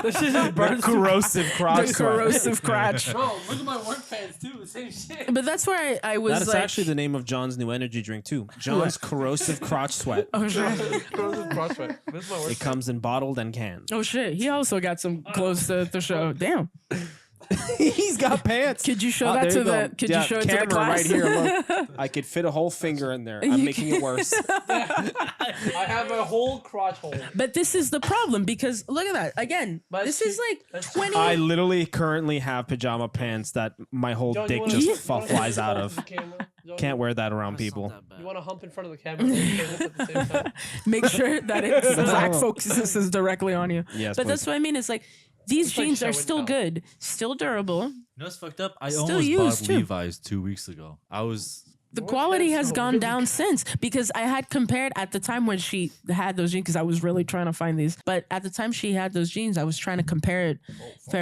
That shit just burns. Corrosive crotch the sweat. corrosive crotch. Bro, look at my work pants too. The same shit. But that's where I was That is like, actually the name of John's new energy drink too. John's corrosive crotch sweat. oh shit, Crotch sweat. This is my work It comes in bottled and canned. oh shit. He also got some clothes to show. Damn. He's got pants. Could you show Oh, that there to you go. the? Could Yeah, you show it to the camera class? right here? Look, I could fit a whole finger in there. I'm making it worse. I have a whole crotch hole. But this is the problem because look at that again. But this she- is like that's- 20. I literally currently have pajama pants that my whole John, dick you wanna- just you wanna flies hump out in of. front the camera? John, Can't wear that around people. You want to hump in front of the camera at the same time? Make sure that it's Zach focuses directly on you. Yes, but please. that's what I mean. It's like these It's like jeans are showing still down. good, still durable. You know what's fucked up? I Still almost used, bought too. Levi's 2 weeks ago. I was The Your quality pants has are gone really down since because I had compared at the time when she had those jeans because I was really trying to find these. But at the time she had those jeans, I was trying to compare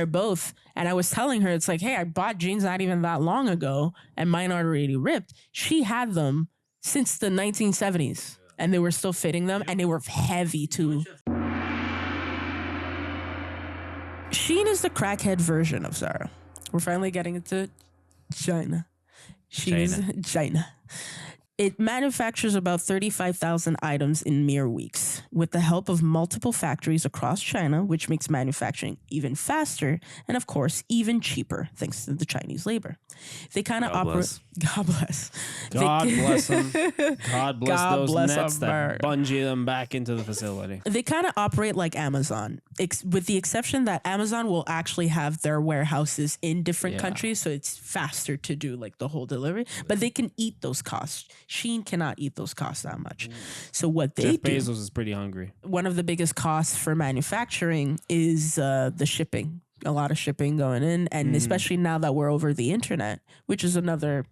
both, and I was telling her it's like, hey, I bought jeans not even that long ago, and mine are already ripped. She had them since the 1970s, and they were still fitting them, and they were heavy too. Shein is the crackhead version of Zara. We're finally getting into China. China. It manufactures about 35,000 items in mere weeks with the help of multiple factories across China, which makes manufacturing even faster and, of course, even cheaper thanks to the Chinese labor. They kind of God operate. bless. God bless. God They- bless them. God bless God those bless nets that America. bungee them back into the facility. They kind of operate like Amazon, with the exception that Amazon will actually have their warehouses in different Yeah. countries, so it's faster to do like the whole delivery. But they can eat those costs. Shein cannot eat those costs that much. So what they Jeff do, Bezos is pretty hungry. one of the biggest costs for manufacturing is the shipping. A lot of shipping going in, and especially now that we're over the internet, which is another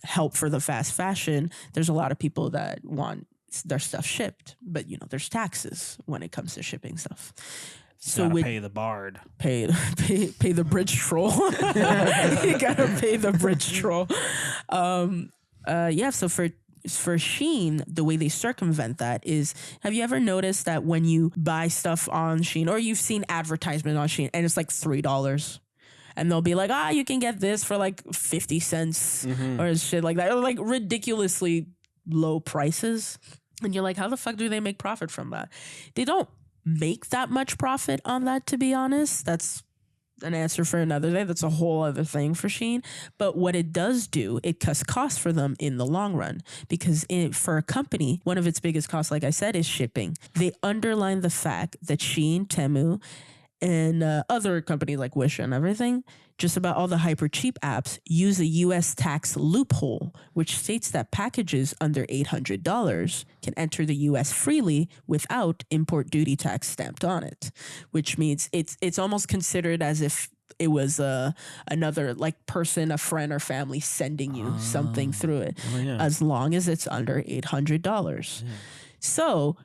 help for the fast fashion. There's a lot of people that want their stuff shipped, but there's taxes when it comes to shipping stuff. So Gotta we pay the bard. pay the bridge troll. You gotta pay the bridge troll. So for Shein, the way they circumvent that is, have you ever noticed that when you buy stuff on Shein, or you've seen advertisement on Shein, and it's like $3, and they'll be like, you can get this for like 50 cents or shit like that, or like ridiculously low prices, and you're like, how the fuck do they make profit from that? They don't make that much profit on that, to be honest. That's an answer for another day. That's a whole other thing for Shein. But what it does do, it cuts costs for them in the long run, because for a company, one of its biggest costs, like I said, is shipping. They underline the fact that Shein, Temu, and other companies like Wish and everything, just about all the hyper cheap apps use a U.S. tax loophole, which states that packages under $800 can enter the U.S. freely without import duty tax stamped on it, which means it's almost considered as if it was another like person, a friend or family sending you something through it, as long as it's under $800. So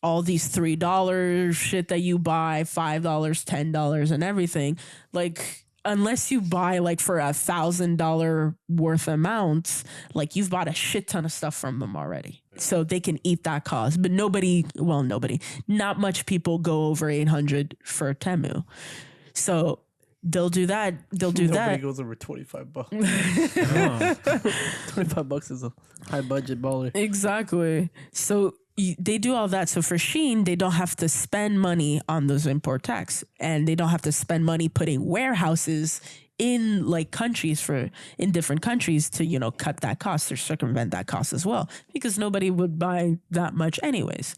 all these $3 shit that you buy, $5, $10 and everything, like, unless you buy like for $1,000 worth amounts, like you've bought a shit ton of stuff from them already. So they can eat that cost. But not much people go over 800 for Temu. So they'll do that. Nobody goes over $25. $25 is a high budget baller. Exactly. So they do all that. So for Shein, they don't have to spend money on those import tax, and they don't have to spend money putting warehouses in like countries in different countries to, you know, cut that cost or circumvent that cost as well, because nobody would buy that much anyways.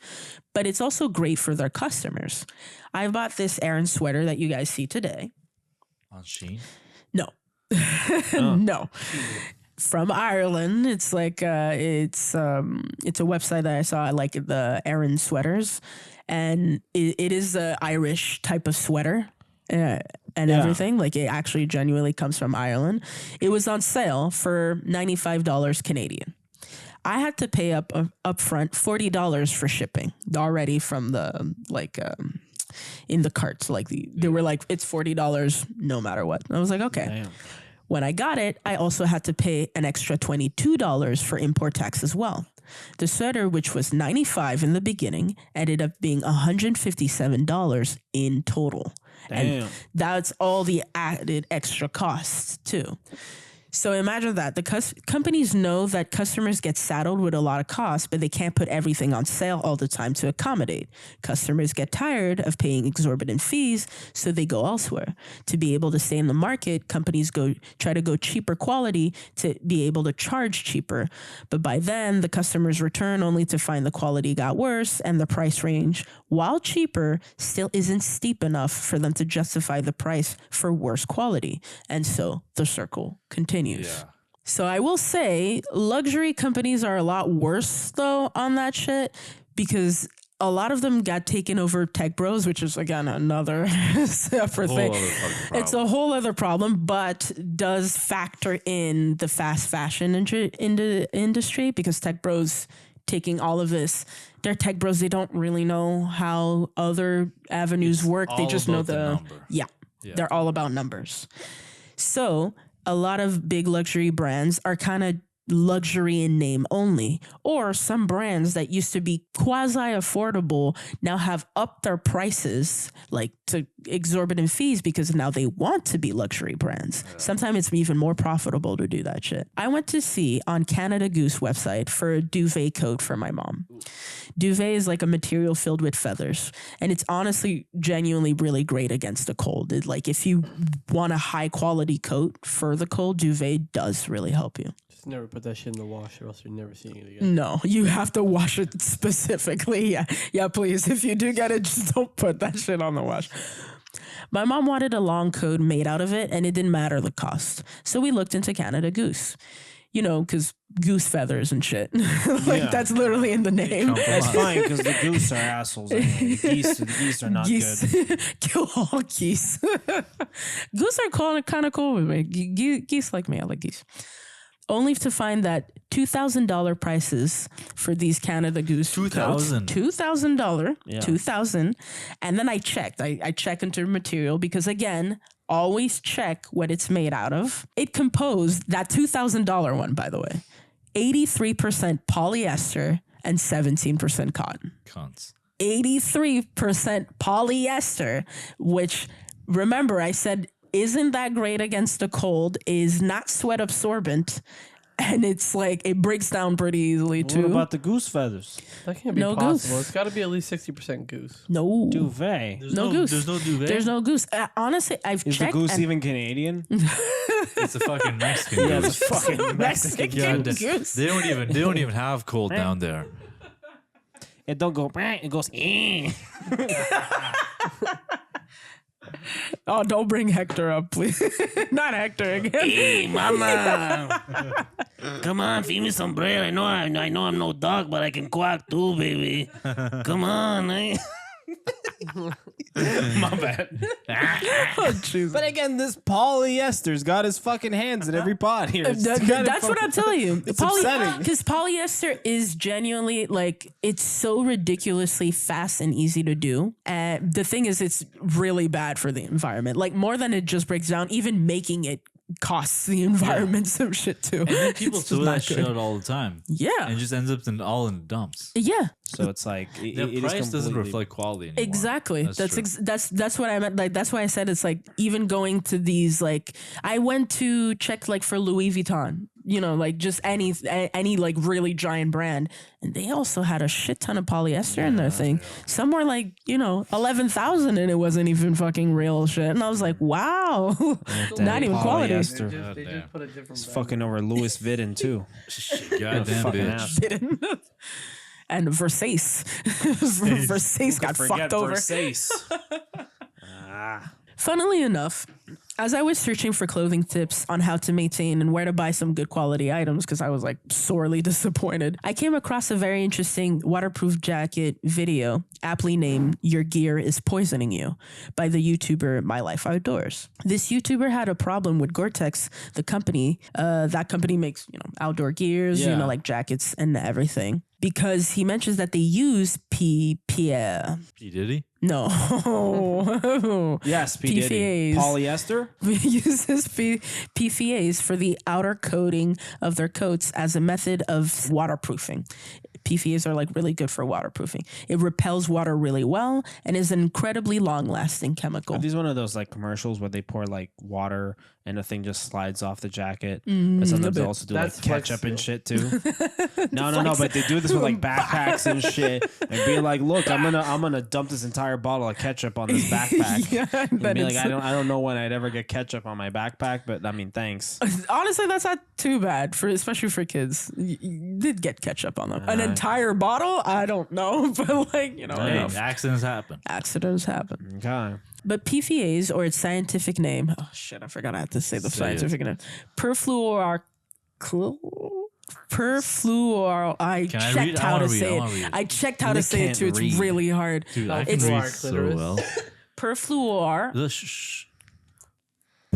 But it's also great for their customers. I bought this Aran sweater that you guys see today. On Shein. No. No. From Ireland. It's like it's a website that I saw. I like the Aran sweaters, and it is a Irish type of sweater and everything. Like it actually genuinely comes from Ireland. It was on sale for $95 Canadian. I had to pay up front $40 for shipping already from the in the carts. Like they were like, it's $40 no matter what. I was like, okay. Damn. When I got it, I also had to pay an extra $22 for import tax as well. The sweater, which was $95 in the beginning, ended up being $157 in total. Damn. And that's all the added extra costs too. So imagine that. The companies know that customers get saddled with a lot of costs, but they can't put everything on sale all the time to accommodate. Customers get tired of paying exorbitant fees, so they go elsewhere. To be able to stay in the market, companies try to go cheaper quality to be able to charge cheaper. But by then, the customers return only to find the quality got worse, and the price range, while cheaper, still isn't steep enough for them to justify the price for worse quality. And so the circle continues. Yeah. So I will say luxury companies are a lot worse though on that shit, because a lot of them got taken over tech bros, which is again another separate thing. It's a whole other problem, but does factor in the fast fashion industry, because tech bros taking all of this, they're tech bros. They don't really know how other avenues work. They just know number. They're all about numbers. So a lot of big luxury brands are kind of luxury in name only, or some brands that used to be quasi affordable now have upped their prices like to exorbitant fees because now they want to be luxury brands. Sometimes it's even more profitable to do that shit. I went to see on Canada Goose website for a duvet coat for my mom. Duvet is like a material filled with feathers, and it's honestly genuinely really great against the cold. Like if you want a high quality coat for the cold, duvet does really help you. Just never put that shit in the wash, or else you're never seeing it again. No, you have to wash it specifically. Yeah, please. If you do get it, just don't put that shit on the wash. My mom wanted a long coat made out of it, and it didn't matter the cost. So we looked into Canada Goose. You know, because goose feathers and shit. That's literally in the name. That's fine, because the goose are assholes anyway. The geese are not good. Kill all geese. Goose are kind of cool with me. Geese like me. I like geese. Only to find that $2,000 prices for these Canada Goose $2,000. $2,000. Yeah. $2,000. And then I checked. I checked into material because, again, always check what it's made out of. It composed, that $2,000 one, by the way, 83% polyester and 17% cotton. Cunts. 83% polyester, which, remember, I said isn't that great against the cold, is not sweat absorbent, and it's like it breaks down pretty easily too. What about the goose feathers? That can't be No possible. goose. It's got to be at least 60% goose. No Duvet. no goose. There's no duvet. There's no goose. Honestly, I've Is checked. the goose and even Canadian? It's a fucking Mexican Yeah, goose. it's a fucking Mexican. Mexican Yeah, goose. they don't even have cold down there. It don't go. It goes. Oh, don't bring Hector up, please. Not Hector again. Hey, mama. Come on, feed me some bread. I know I'm no dog, but I can quack too, baby. Come on, eh? My bad. Oh, Jesus. But again, this polyester's got his fucking hands in every pot here. It's kinda That's what I'm telling you. It's upsetting. Because polyester is genuinely like, it's so ridiculously fast and easy to do. And the thing is, it's really bad for the environment. Like more than it just breaks down, even making it costs the environment some shit too. And then people It's just throw not that shit good. out all the time. Yeah. And it just ends up all in dumps. Yeah. So it's like The it is price doesn't completely- reflect quality anymore. Exactly. That's true. That's what I meant. Like that's why I said it's like even going to these like I went to check like for Louis Vuitton like just any like really giant brand. And they also had a shit ton of polyester in their thing. Some were like, 11,000 and it wasn't even fucking real shit. And I was like, wow, not even quality. Polyester. They just put a different. It's fucking over Louis Vuitton too. Goddamn Fucking bitch. ass. And Versace. Versace got fucked over. Versace. Funnily enough, as I was searching for clothing tips on how to maintain and where to buy some good quality items, because I was like sorely disappointed, I came across a very interesting waterproof jacket video, aptly named Your Gear is Poisoning You, by the YouTuber My Life Outdoors. This YouTuber had a problem with Gore-Tex, the company. That company makes, outdoor gears, like jackets and everything. Because he mentions that they use P. Diddy? No. Yes, P. Diddy. PFAs. Polyester? Uses PFAs for the outer coating of their coats as a method of waterproofing. PFAs are like really good for waterproofing. It repels water really well and is an incredibly long-lasting chemical. Are these one of those like commercials where they pour like water and the thing just slides off the jacket? But sometimes they also do That's like ketchup and flexible. shit too. No, but they do this with like backpacks and shit, and be like, "Look, I'm gonna dump this entire bottle of ketchup on this backpack." Yeah, And that be like, is- I don't know when I'd ever get ketchup on my backpack, but I mean, thanks. Honestly, that's not too bad especially for kids. You did get ketchup on them. An entire bottle? I don't know, but like, Hey, enough. accidents happen. Accidents happen. Okay. But PFAS, or its scientific name, oh shit, I forgot I had to say the scientific name. Perfluoroalkyl. I Can I read checked it? I how wanna to read it. say I it. wanna read it. I checked how to Nick say it can't too. It's read. really hard. Dude, I can It's read our so clitoris. well. Perfluor. The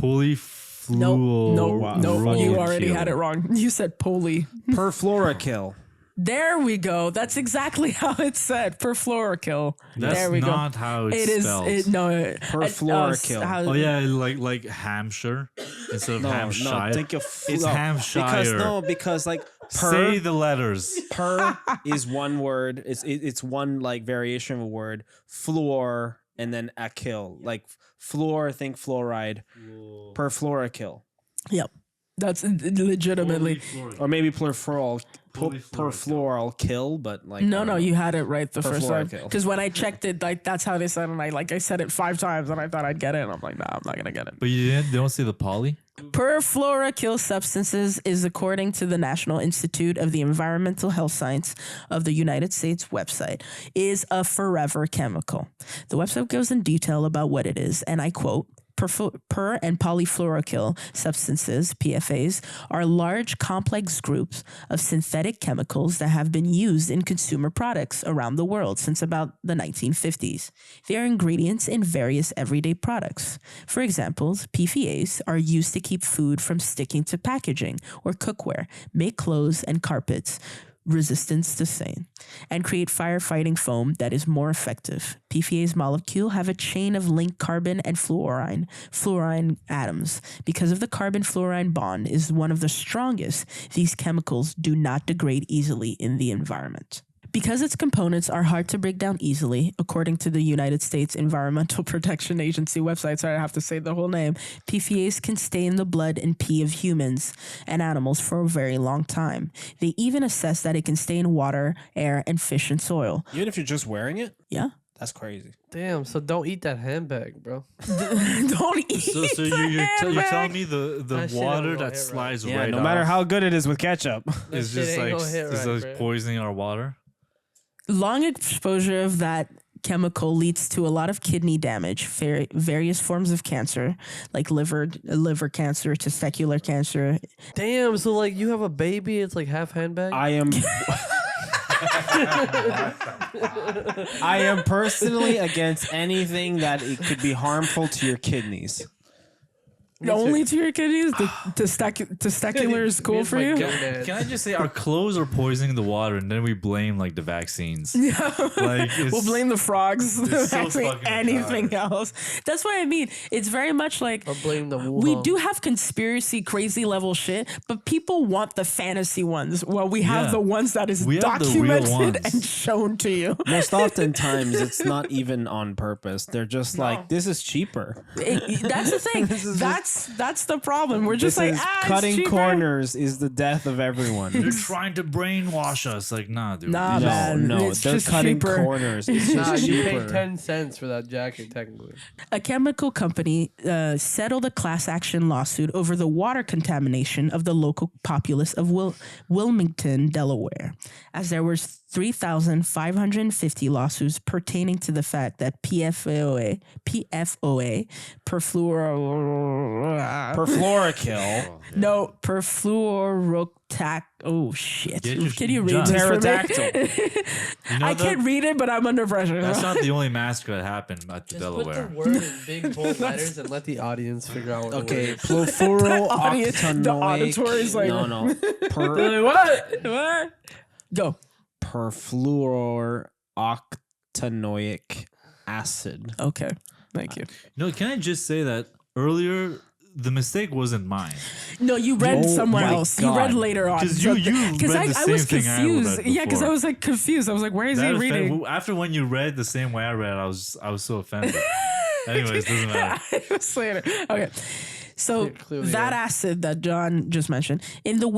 polyfluoroalkyl. No, you already had it wrong. You said poly. Perfluorokill. There we go. That's exactly how it's said. Perfluorokill. That's there we not go. how it's It is. spelled. Perfluorokill. Oh yeah, like Hampshire instead of Hampshire. think of It's Hampshire. Because like Say the letters. per is one word. It's one like variation of a word. Fluor and then akil. Like fluor, think fluoride. Perfluorokill. Yep. That's legitimately. Or maybe perfluoral kill, but like No, you had it right the first time. Perfluorokill. Because when I checked it, like that's how they said it. And I said it 5 times and I thought I'd get it. And I'm like, nah, I'm not going to get it. But you don't see the poly? Perfluorokill substances is, according to the National Institute of the Environmental Health Science of the United States website, is a forever chemical. The website goes in detail about what it is, and I quote, Per and polyfluoroalkyl substances, PFAs, are large complex groups of synthetic chemicals that have been used in consumer products around the world since about the 1950s. They are ingredients in various everyday products. For example, PFAs are used to keep food from sticking to packaging or cookware, make clothes and carpets resistance to stain, and create firefighting foam that is more effective. PFAS molecule have a chain of linked carbon and fluorine atoms. Because of the carbon-fluorine bond is one of the strongest, these chemicals do not degrade easily in the environment. Because its components are hard to break down easily, according to the United States Environmental Protection Agency website, sorry I have to say the whole name, PFAS can stay in the blood and pee of humans and animals for a very long time. They even assess that it can stay in water, air, and fish and soil. even if you're just wearing it, Yeah? that's crazy. Damn, so don't eat that handbag, bro. Don't eat So you're telling me the That shit water ain't gonna that hit slides Yeah, right no matter off how good it is with ketchup. is That shit just ain't like gonna hit is right, like bro. poisoning our water? Long exposure of that chemical leads to a lot of kidney damage, various forms of cancer, like liver cancer, testicular cancer. Damn, so like you have a baby, it's like half handbag? I am I am personally against anything that it could be harmful to your kidneys. Only to your kidneys? The testicular is cool for you? Can I just say our clothes are poisoning the water, and then we blame like the vaccines? Like We'll blame the frogs. it's so Actually, fucking anything else. That's what I mean. It's very much like Or blame the we Wuhan. do have conspiracy crazy level shit, but people want the fantasy ones. Well, we have Yeah. the ones that is We have the real documented ones. and shown to you. Most oftentimes, it's not even on purpose. They're just like, this is cheaper. That's the thing. That's That's the problem. We're just This like is it's cutting cheaper. corners is the death of everyone. They're trying to brainwash us. Like, nah, dude. Nah, These- man. No, It's they're just cutting cheaper. corners. It's Nah, just you paid cheaper. 10 cents for that jacket, technically. A chemical company settled a class action lawsuit over the water contamination of the local populace of Wilmington, Delaware, as there was 3,550 lawsuits pertaining to the fact that PFOA, perfluorooctac. Oh shit! Get your- Can you read John. this for me? Pterodactyl. You know I can't read it, but I'm under pressure. That's not the only massacre that happened at Just Delaware. put the word in big bold letters and let the audience figure out what Okay, the word is. The auditory is like no. What? what? Go. Perfluorooctanoic acid. Okay, thank you. No, can I just say that earlier the mistake wasn't mine. No, you read Oh somewhere my else. You read God. later on. 'Cause you read the I was same thing I confused. read Yeah, because I before. was like confused. I was like, where is he That reading? after when you read the same way I read, I was so offended. Anyways, doesn't matter. It was later. Okay. So Yeah, clearly, that yeah. acid that John just mentioned in the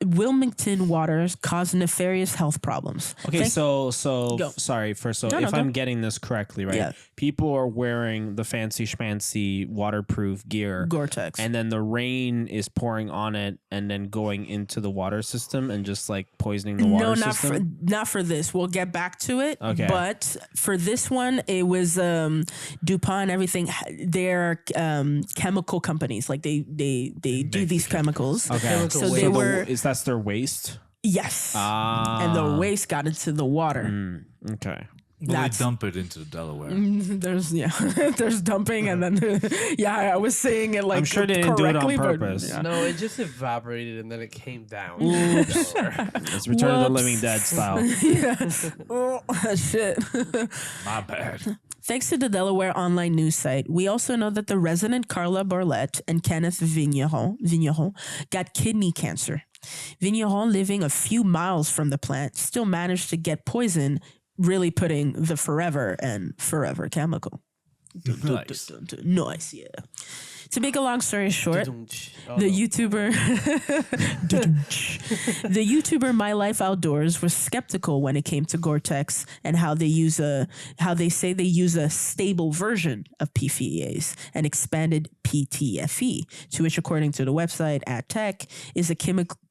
Wilmington waters caused nefarious health problems. Okay, Thank- so Go. sorry for No, if go. I'm getting this correctly, right? Yeah. People are wearing the fancy schmancy waterproof gear, Gore-Tex. and then the rain is pouring on it, and then going into the water system and just like poisoning the water No, not system. not for this. We'll get back to it. Okay. But for this one, it was DuPont and everything. They're chemical companies. Like they do these chemicals. Okay, chemical So waste. they were that's their waste. yes, Ah, and the waste got into the water. Okay. Well, they That's- dump it into Delaware. There's there's dumping and then I was saying it like I'm sure they didn't do it on correctly, but, purpose. yeah. No, it just evaporated and then it came down. It's Return of the Whoops. Living Dead style. Oh shit. My bad. Thanks to the Delaware online news site, we also know that the resident Carla Barlett and Kenneth Vigneron got kidney cancer. Vigneron, living a few miles from the plant, still managed to get poison, really putting the forever chemical. Nice. Nice, yeah. To make a long story short, Oh, the no. YouTuber the YouTuber My Life Outdoors was skeptical when it came to Gore-Tex and how they say they use a stable version of PFAS, an expanded PTFE, to which according to the website AdTech is a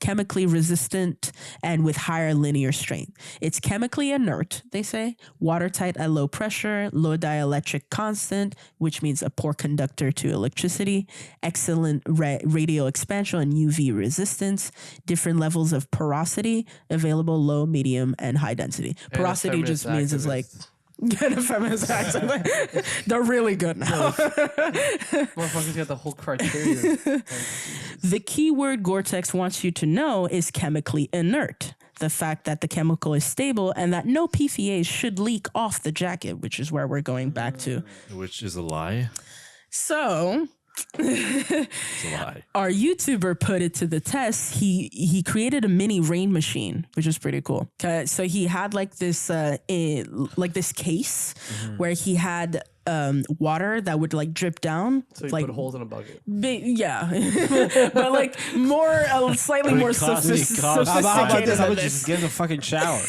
chemically resistant and with higher linear strength. It's chemically inert, they say, watertight at low pressure, low dielectric constant, which means a poor conductor to electricity, excellent radio expansion and UV resistance, different levels of porosity, available low, medium, and high density. And a Porosity just feminist means it's like activist. get a feminist accent. They're really good now. Motherfuckers got the whole criteria. The key word Gore-Tex wants you to know is chemically inert. The fact that the chemical is stable and that no PFAS should leak off the jacket, which is where we're going back to. Which is a lie. So It's a lie. our YouTuber put it to the test. He created a mini rain machine, which is pretty cool. 'Kay, so he had like this this case where he had water that would like drip down. So you like put holes in a bucket. yeah, but like more slightly more sophisticated. How about this? I than would this. just get in the fucking shower.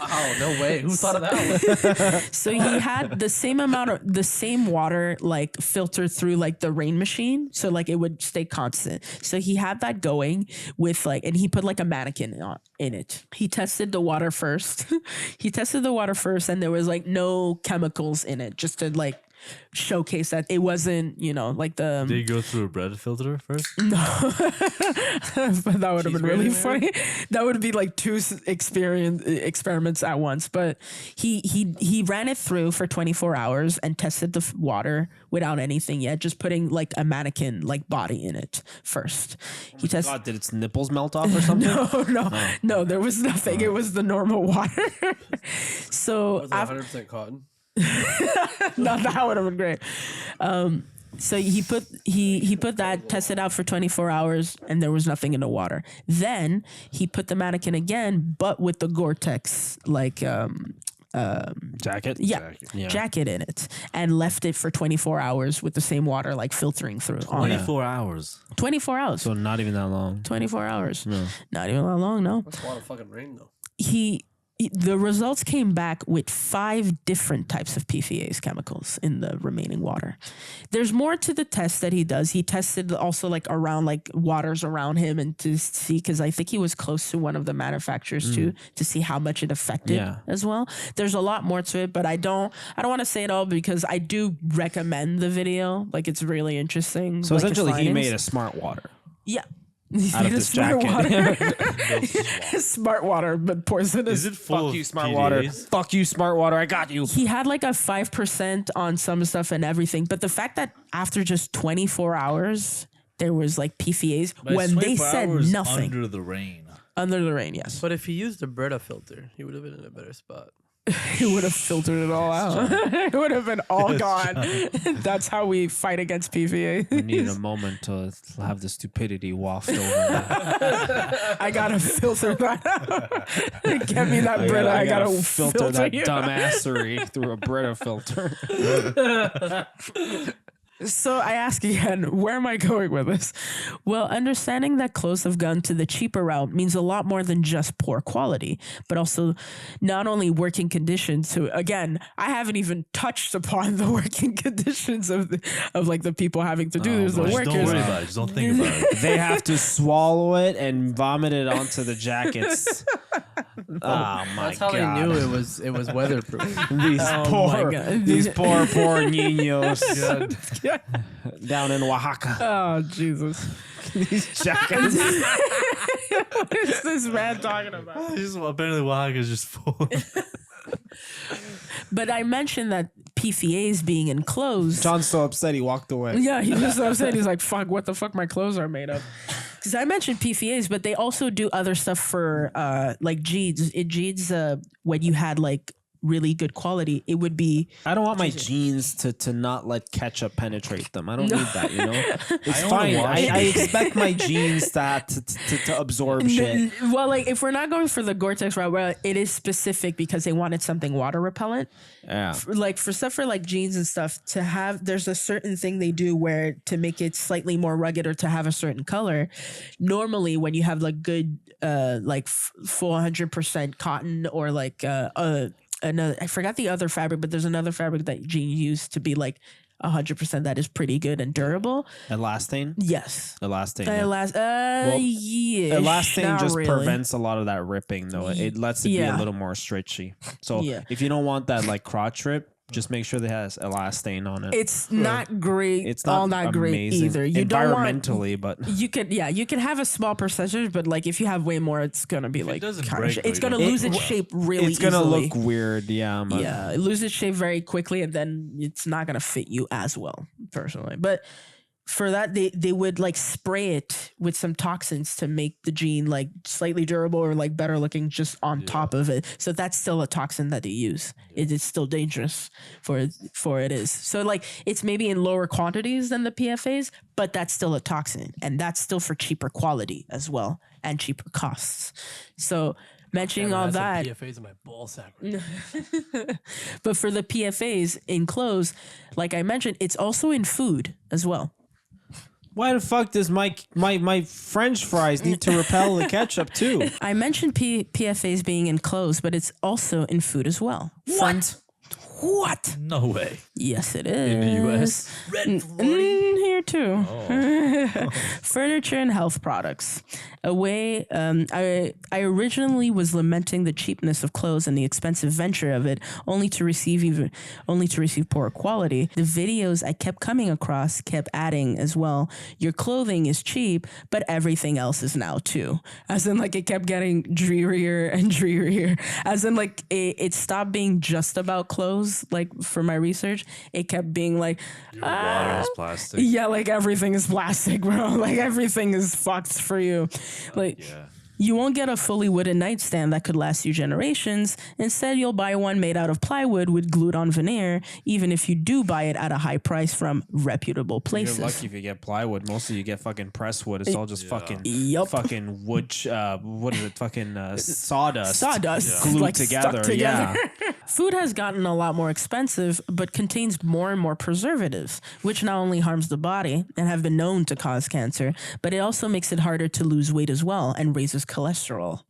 Wow, no way. Who thought of that one? So he had the same amount of the same water like filtered through like the rain machine, so like it would stay constant. So he had that going with like, and he put like a mannequin in it. He tested the water first. And there was like no chemicals in it, just to like showcase that it wasn't, like the. Did you go through a bread filter first? No, but that would have been really funny. That would be like two experiments at once. But he ran it through for 24 hours and tested the water without anything yet, just putting like a mannequin like body in it first. He tested. God, did its nipples melt off or something? No, there was nothing. It was the normal water. So Was it 100% cotton? no, that would have been great. So he put that, tested out for 24 hours, and there was nothing in the water. Then he put the mannequin again, but with the Gore-Tex Jacket. jacket in it and left it for 24 hours with the same water like filtering through on it. 24 hours. 24 hours. So not even that long. 24 hours. No. Not even that long, no. That's a lot of fucking rain though. The results came back with 5 different types of PFAS chemicals in the remaining water. There's more to the test that he does. He tested also like around like waters around him and to see, because I think he was close to one of the manufacturers too, to see how much it affected as well. There's a lot more to it, but I don't want to say it all because I do recommend the video. Like it's really interesting. So like, essentially he made a smart water. Yeah. Out of this jacket. Smart water, but poisonous. Is it full Fuck of you, smart water. PDAs? Fuck you, smart water. I got you. He had like a 5% on some stuff and everything. But the fact that after just 24 hours, there was like PFAS But it's when they 24 said hours nothing. under the rain. Under the rain, yes. But if he used a Brita filter, he would have been in a better spot. He would have filtered it all out. It would have been all gone. That's how we fight against PFAS. We need a moment to have the stupidity waft over. I gotta filter that out. Get me that Brita. I gotta filter that you. dumbassery through a Brita filter. So I ask again, where am I going with this? Well, understanding that clothes have gone to the cheaper route means a lot more than just poor quality, but also not only working conditions. So again, I haven't even touched upon the working conditions of like the people having to do this, the Just workers. don't worry about it. Just don't think about it. They have to swallow it and vomit it onto the jackets. Oh my That's how god! they knew it was weatherproof. These my God. these poor niños down in Oaxaca. Oh, Jesus. These jackets. What is this man talking about? Apparently, Oaxaca is just full. But I mentioned that PFAS being enclosed. John's so upset he walked away. Yeah, he just upset. He's like, fuck, what the fuck my clothes are made of. Because I mentioned PFAS, but they also do other stuff for like jeans. In jeans, when you had like really good quality, it would be. I don't want my jeans to not let ketchup penetrate them. I don't need that, you know? It's I fine. wanna wash I expect my jeans to absorb shit. Well, like if we're not going for the Gore-Tex route, where it is specific because they wanted something water repellent. Yeah. Like for stuff for like jeans and stuff to have, there's a certain thing they do where to make it slightly more rugged or to have a certain color. Normally, when you have like good, like 400% cotton or like another, I forgot the other fabric, but there's another fabric that jeans use to be like 100% that is pretty good and durable. Elastane? Yes. Elastane. Yeah. Elastane not just really. prevents a lot of that ripping, though. It lets it be a little more stretchy. So if you don't want that like crotch rip, just make sure that it has elastane on it. It's not great. It's not all that great amazing either. You don't want environmentally, but you can have a small percentage, but like if you have way more, it's gonna be like doesn't kinda break, shit. though, It's you gonna don't- lose its shape really. it's gonna easily. look weird. Yeah. But Yeah, it loses its shape very quickly, and then it's not gonna fit you as well, personally. But for that, they would like spray it with some toxins to make the jean like slightly durable or like better looking just on top of it. So that's still a toxin that they use. It is still dangerous for it is. So like it's maybe in lower quantities than the PFAs, but that's still a toxin, and that's still for cheaper quality as well and cheaper costs. So mentioning all that. PFAs in my ball sack. But for the PFAs in clothes, like I mentioned, it's also in food as well. why the fuck does my French fries need to repel the ketchup too? I mentioned PFAs being in clothes, but it's also in food as well. What? No way. Yes, it is. In the US? Here too. Furniture and health products. I originally was lamenting the cheapness of clothes and the expensive venture of it, only to receive poor quality. The videos I kept coming across kept adding as well. Your clothing is cheap, but everything else is now too. As in, like it kept getting drearier and drearier. As in, like it stopped being just about clothes. Like for my research, it kept being like, Water is plastic. yeah, like everything is plastic, bro. Like everything is fucked for you. Like Yeah. you won't get a fully wooden nightstand that could last you generations. Instead, you'll buy one made out of plywood with glued on veneer, even if you do buy it at a high price from reputable places. You're lucky if you get plywood. Mostly you get fucking press wood. It's all just fucking Yup. fucking wood. What is it? Fucking sawdust. Sawdust glued like together. stuck together. Yeah. Food has gotten a lot more expensive, but contains more and more preservatives, which not only harms the body and have been known to cause cancer, but it also makes it harder to lose weight as well and raises cholesterol.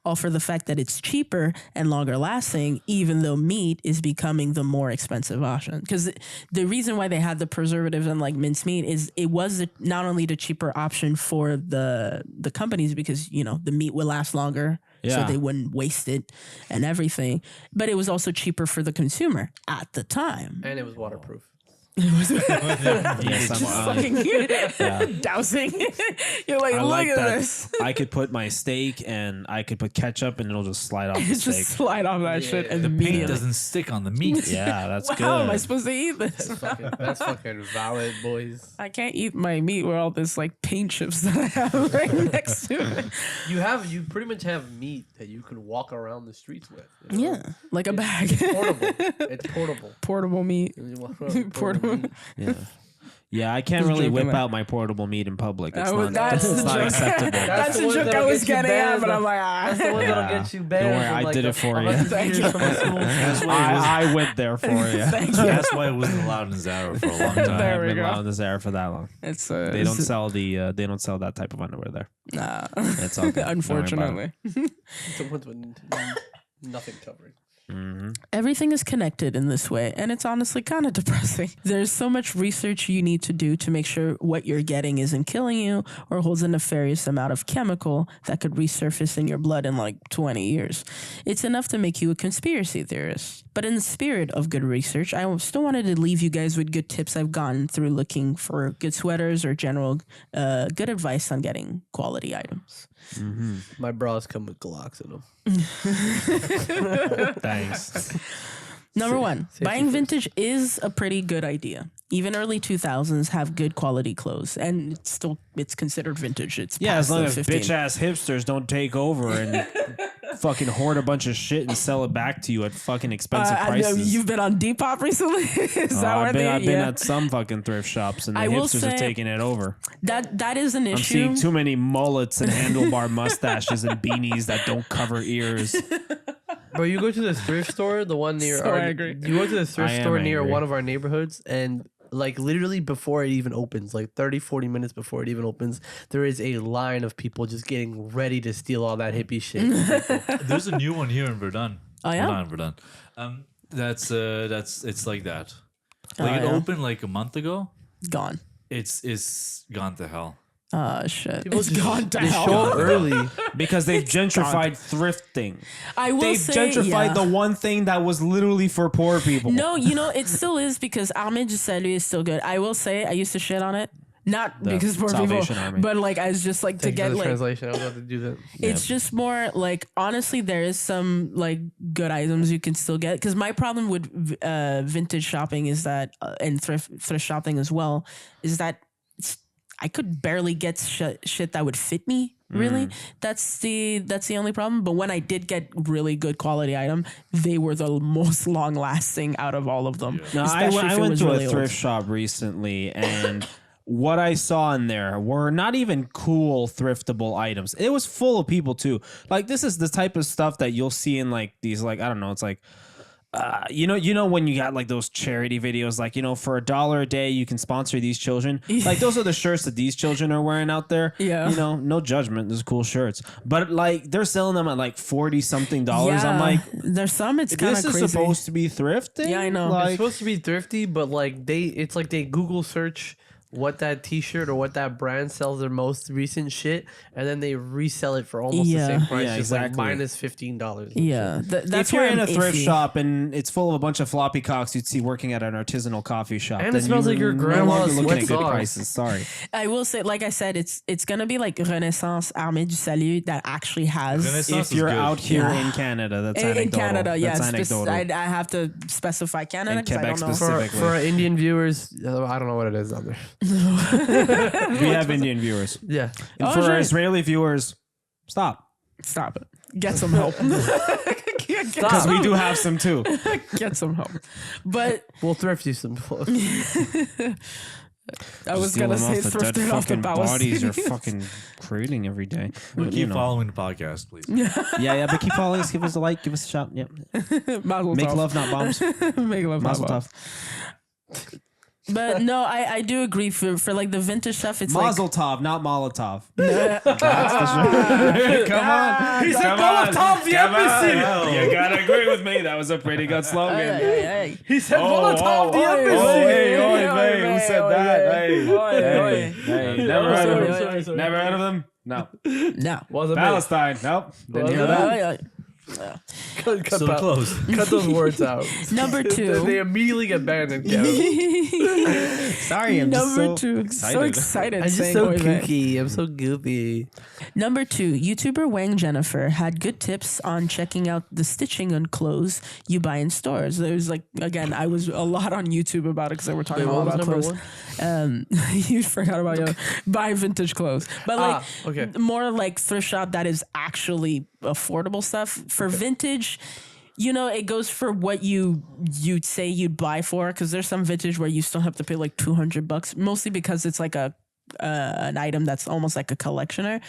All for the fact that it's cheaper and longer lasting, even though meat is becoming the more expensive option. Because the reason why they had the preservatives and like mincemeat is it was not only the cheaper option for the companies because, you know, the meat would last longer. So Yeah. they wouldn't waste it and everything. But it was also cheaper for the consumer at the time. And it was waterproof. Yes, Fucking dousing. You're like, I look like at that. this. I could put my steak and I could put ketchup and it'll just slide off the Just steak. slide off that shit The paint immediately. doesn't stick on the meat. Yeah, that's good. How am I supposed to eat this? That's fucking valid, boys. I can't eat my meat with all this like paint chips that I have right next to it. You pretty much have meat that you can walk around the streets with. you know? Yeah, like a bag. It's portable. It's portable. Portable meat. You walk around with Portable. meat. Yeah. Yeah, I can't Just really joking, whip man. out my portable meat in public. It's not, That's it's the not joke. acceptable. That's the the ones joke I that'll was get you getting at, banned. but I'm like, That's the one Yeah. that'll get you banned. Don't worry, from, I like, did it for you. 100 meters from a school. I went there for you. That's why it wasn't allowed in Zara for a long time. There we I've been go. allowed in this era for that long. It's They don't sell they don't sell that type of underwear there. Nah. It's all good. Don't worry about it. Unfortunately. The ones with nothing covering. Everything is connected in this way, and it's honestly kind of depressing. There's so much research you need to do to make sure what you're getting isn't killing you or holds a nefarious amount of chemical that could resurface in your blood in like 20 years. It's enough to make you a conspiracy theorist. But in the spirit of good research, I still wanted to leave you guys with good tips I've gotten through looking for good sweaters or general good advice on getting quality items. My bras come with Gularte in them. Thanks. Number one, Safety buying first. vintage is a pretty good idea. Even early 2000s have good quality clothes, and it's considered vintage. It's Yeah, past as long the as 15. bitch ass hipsters don't take over and fucking hoard a bunch of shit and sell it back to you at fucking expensive I know prices. you've been on Depop recently. Is that where I've been yeah. at some fucking thrift shops and the I will hipsters say- are taking it over. that is an I'm issue. seeing too many mullets and handlebar mustaches and beanies that don't cover ears. Bro, you go to the thrift store, the one near So our. angry. You go to the thrift I am store near angry. one of our neighborhoods, and like literally before it even opens, like 30, 40 minutes before it even opens, there is a line of people just getting ready to steal all that hippie shit. There's a new one here in Verdun. Oh, yeah? Not in Verdun. That's it's like that. Oh, Like it yeah? opened like a month ago. Gone. It's gone to hell. Oh shit. People It's just- gone to They hell. show up early. Because they've gentrified thrifting. I will They've say, gentrified yeah. the one thing that was literally for poor people. No, you know, it still is because Armée du Salut is still good. I will say I used to shit on it. Not The because poor people, Salvation Army. but like I was just like to Thank you for get the like translation. I was about to do that. it's just more like honestly there is some like good items you can still get because my problem with vintage shopping is that and thrift shopping as well is that I could barely get shit that would fit me really. That's the only problem. But when I did get really good quality item, they were the most long lasting out of all of them. No, Especially if I it went was to really a old. thrift shop recently and what I saw in there were not even cool thriftable items. It was full of people too. Like this is the type of stuff that you'll see in like these like I don't know, it's like you know when you got like those charity videos like for $1 a day you can sponsor these children like those are the shirts that these children are wearing out there. Yeah. No judgment, there's cool shirts but like they're selling them at like $40 something. I'm like there's some it's kind of this crazy. is supposed to be thrifting. Yeah, I know. It's Like, supposed to be thrifty, but like it's like they Google search what that T-shirt or what that brand sells their most recent shit, and then they resell it for almost the Yeah. same price, Yeah, just like exactly. minus $15. Yeah, that's if you're why in I'm a thrift iffy. shop and it's full of a bunch of floppy cocks you'd see working at an artisanal coffee shop, And it then smells like your no grandma's longer looking sweat at good socks. prices. Sorry. I will say, like I said, it's gonna be like Renaissance Armée du Salut that actually has Renaissance If you're is good. out here Yeah. in Canada, that's in anecdotal. Canada. That's Yes, anecdotal. I have to specify Canada And 'cause I Quebec don't know. specific. For our Indian viewers, I don't know what it is on there. we have Indian viewers. Yeah. And Oh, for sure. Israeli viewers, stop. Stop it. Get some help. Because we do have some too. Get some help. But We'll thrift you some clothes. I was Steal gonna them say off the dead thrifted off the fucking bodies Palestinians. are fucking creating every day. But You keep know. following the podcast, please. Yeah, but keep following us. Give us a like. Give us a shout. Yep. Mazel Make tov. love, not bombs. Make love, not Mazel bombs. tov. But no, I do agree for like the vintage stuff. It's Mazel tov, not Molotov. Come on. He said Molotov the embassy. You gotta agree with me. That was a pretty good slogan. Hey. He said Molotov the embassy. Who said that? Hey, never heard of Sorry, them. Never heard of them? No. No. Wasn't me. Palestine. Nope. Didn't hear that. Cut So that- close. Cut those words out. Number They two. immediately get banned in Canada. Sorry, I'm just Number so two. excited. So excited. I'm just saying so oy vey. kooky. I'm so goofy. Number two, YouTuber Wang Jennifer had good tips on checking out the stitching on clothes you buy in stores. It was like, again, I was a lot on YouTube about it because they were talking all about clothes. You forgot about your buy vintage clothes, but like okay. more like thrift shop that is actually affordable stuff. For vintage, you know, it goes for what you'd say you'd buy for, because there's some vintage where you still have to pay like $200, mostly because it's like an item that's almost like a collectioner.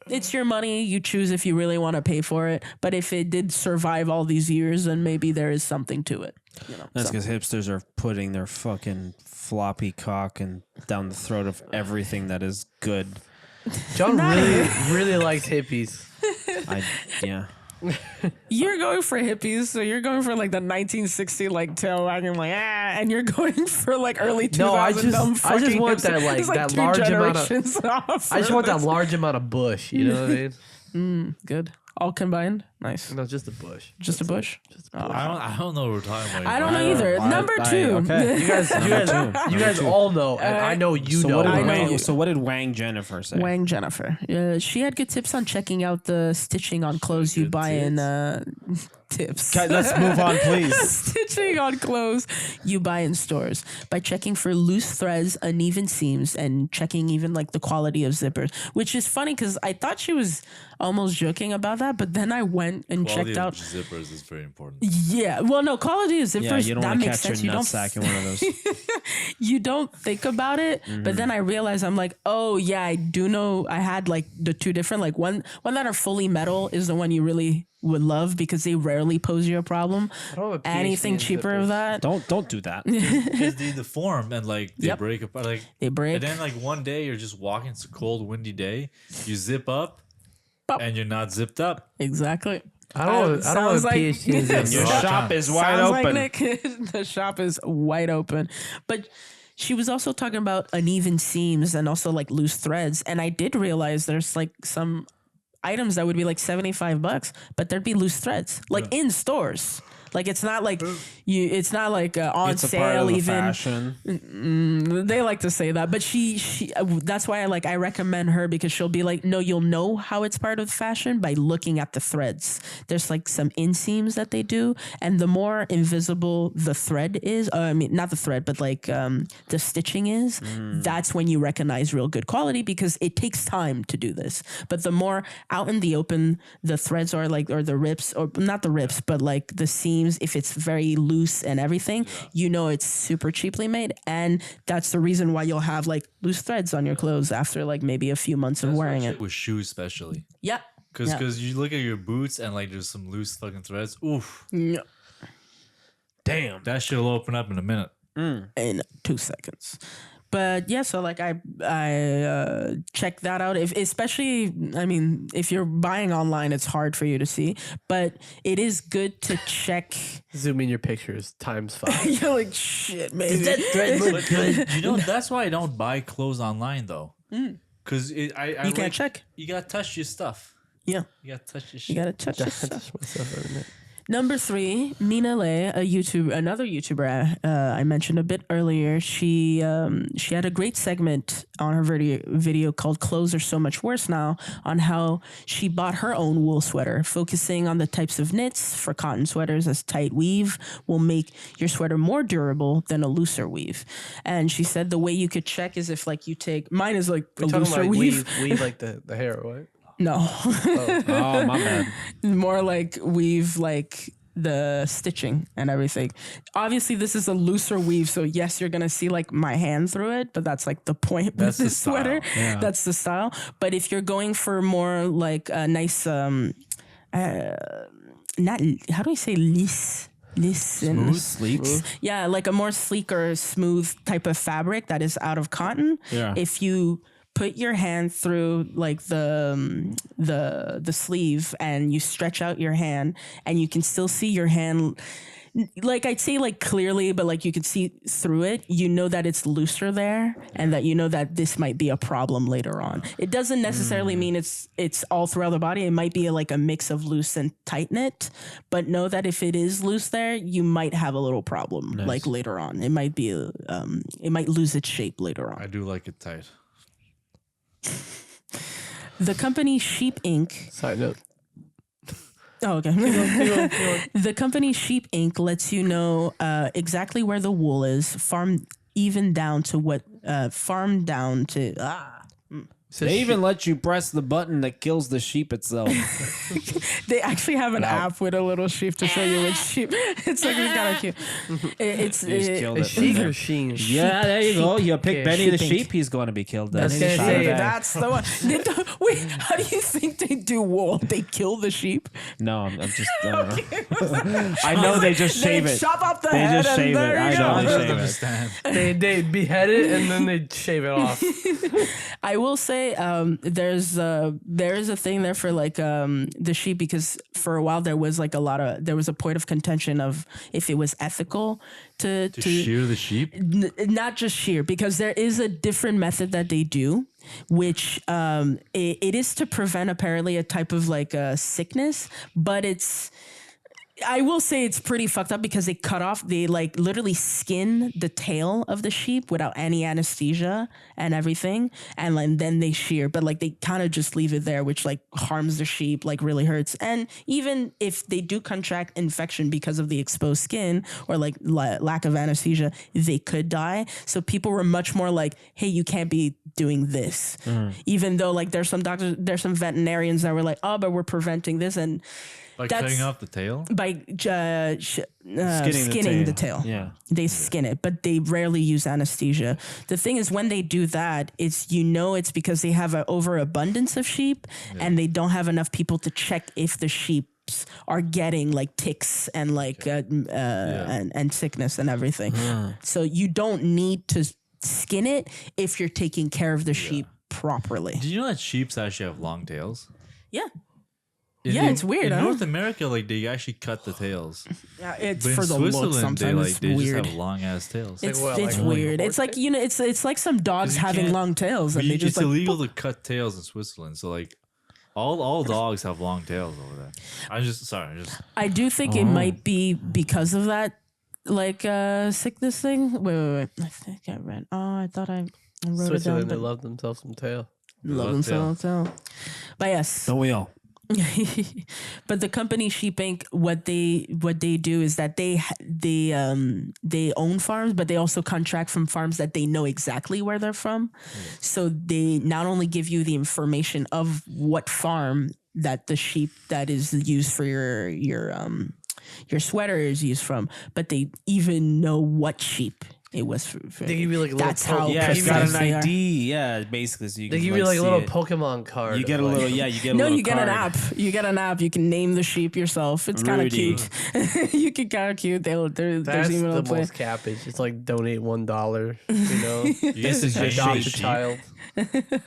It's your money. You choose if you really want to pay for it. But if it did survive all these years, then maybe there is something to it. You know, That's so. because hipsters are putting their fucking floppy cock and down the throat of everything that is good. John really likes hippies. Yeah. You're going for hippies, so you're going for like the 1960 like tail wagging like and you're going for like early 2000s. No, I just fucking want hipster. that, like, It's that two large amount of- generations off I just want that furthest. large amount of bush. You know what I mean? Good, all combined, nice. No, just a bush. Just a bush. I don't know what we're talking about. I don't know either. Number two. Okay. You guys all know, and I know you So know. what, I did know Wang, you. so what did Wang Jennifer say? Wang Jennifer. She had good tips on checking out the stitching on clothes you Good buy in tips. Okay, let's move on, please. Stitching on clothes you buy in stores by checking for loose threads, uneven seams, and checking even like the quality of zippers, which is funny because I thought she was almost joking about that, but then I went and Quality checked of out. zippers is very important. Yeah, well, no, quality of zippers, Yeah, you don't that want to makes catch sense. your You don't nutsack in one of those. you don't think about it, but then I realized I'm like, oh yeah, I do know. I had like the two different, like one that are fully metal is the one you really would love because they rarely pose you a problem. I don't have a PhD Anything in cheaper zippers. of that, Don't do that. Because they deform and like they Yep. break apart. Like they break. and then like one day you're just walking. It's a cold, windy day. You zip up, Pop. and you're not zipped up. Exactly. I don't Sounds have a like- PhD in And zippers. your Rock shop on. is wide Sounds open. like Nick, the shop is wide open. But she was also talking about uneven seams and also like loose threads. And I did realize there's like some items that would be like $75, but there'd be loose threads like in stores. Like it's not like it's not like on It's a part sale of the even. fashion. They like to say that, but she that's why I recommend her, because she'll be like, no, you'll know how it's part of fashion by looking at the threads. There's like some inseams that they do, and the more invisible the thread is, I mean not the thread, but like the stitching is, that's when you recognize real good quality, because it takes time to do this. But the more out in the open the threads are, like, or the rips, or not the rips, but like the seams, if it's very loose and everything, you know it's super cheaply made, and that's the reason why you'll have like loose threads on your clothes after like maybe a few months of wearing it. With shoes especially. Yeah. Because you look at your boots and like there's some loose fucking threads. Oof. Yeah. Damn. That shit will open up in a minute. In 2 seconds. But yeah, so like I check that out. If especially, I mean, if you're buying online, it's hard for you to see, but it is good to check. Zoom in your pictures ×5. You're like, shit, maybe. thread look good? You know, that's why I don't buy clothes online though. Because You can't check. You gotta touch your stuff. Yeah, You gotta touch your you shit. gotta touch your stuff. Touch myself every minute. Number 3, Mina Lay, another YouTuber I mentioned a bit earlier. She had a great segment on her video called "Clothes Are So Much Worse Now," on how she bought her own wool sweater, focusing on the types of knits for cotton sweaters, as tight weave will make your sweater more durable than a looser weave. And she said the way you could check is if like you take, mine is like a We're talking looser like weave. weave like the hair, right? No. Oh, my bad. More like weave like the stitching and everything. Obviously, this is a looser weave, so yes, you're gonna see like my hand through it, but that's like the point That's with the this sweater. style. Yeah. That's the style. But if you're going for more like a nice, not how do I say listen. Sleek. Yeah, like a more sleeker, smooth type of fabric that is out of cotton. Yeah. If you put your hand through like the sleeve and you stretch out your hand and you can still see your hand, like I'd say like clearly, but like you can see through it, you know that it's looser there and that you know that this might be a problem later on. It doesn't necessarily mean it's all throughout the body. It might be like a mix of loose and tight knit, but know that if it is loose there, you might have a little problem like later on. It might be it might lose its shape later on. I do like it tight. The company Sheep Inc. Side note. Oh, okay. The company Sheep Inc. lets you know exactly where the wool is, farmed even down to what farmed down to. They even let you press the button that kills the sheep itself. They actually have an app with a little sheep to show you which sheep. It's like it's kind of cute. It's killed Is it. she or Sheen? Yeah, there you go. You pick Okay, Benny the sheep ink. sheep, he's going to be killed. Then. That's gonna Shot say back. that's the one. Wait, how do you think they do wool? They kill the sheep. No, I'm just. I know they just shave They it. chop off the They head just and shave it. there you I go. know I they don't shave it. understand. They behead it and then they shave it off. I will say there's a thing there for like the sheep, because for a while there was a point of contention of if it was ethical to shear the sheep? not just shear, because there is a different method that they do, which it is to prevent apparently a type of like sickness, but I will say it's pretty fucked up because they like literally skin the tail of the sheep without any anesthesia and everything. And then they shear, but like they kind of just leave it there, which like harms the sheep, like really hurts. And even if they do contract infection because of the exposed skin or like lack of anesthesia, they could die. So people were much more like, hey, you can't be doing this. Even though like there's some veterinarians that were like, oh, but we're preventing this. And Like That's- cutting off the tail? by skinning the tail. Yeah. They skin it, but they rarely use anesthesia. The thing is, when they do that, it's because they have an overabundance of sheep and they don't have enough people to check if the sheep are getting like ticks and like and sickness and everything. So you don't need to skin it if you're taking care of the sheep properly. Did you know that sheeps actually have long tails? Yeah. In- it's weird, In huh? North America, like they actually cut the tails. Yeah, it's But for in the look. Switzerland, Sometimes they it's weird. just have long ass tails. It's what, it's like weird. a It's like horse it's like some dogs 'Cause you having can't- long tails and But they just it's like illegal to cut tails in Switzerland, so like all dogs have long tails over there. I do think it might be because of that like sickness thing. Wait. I think I read. Oh, I thought I wrote it down. Switzerland, they But love themselves some tail. love themselves. But yes. Don't we all? But the company Sheep Inc., what they do is that they own farms, but they also contract from farms that they know exactly where they're from. So they not only give you the information of what farm that the sheep that is used for your sweater is used from, but they even know what sheep it was for. They give you like a little That's how Yeah, it's got precise an they are. ID. Yeah, basically, so you They can give you like a see little it. Pokemon card. You get a like- little. Yeah, you get a No, little. you get an card. app. You get an app. You can name the sheep yourself. It's kind of Rudy. cute. You can kind of cute. That's There's even the a play. most cappage. It's like donate $1. You know, This is just adopt a sheep. child.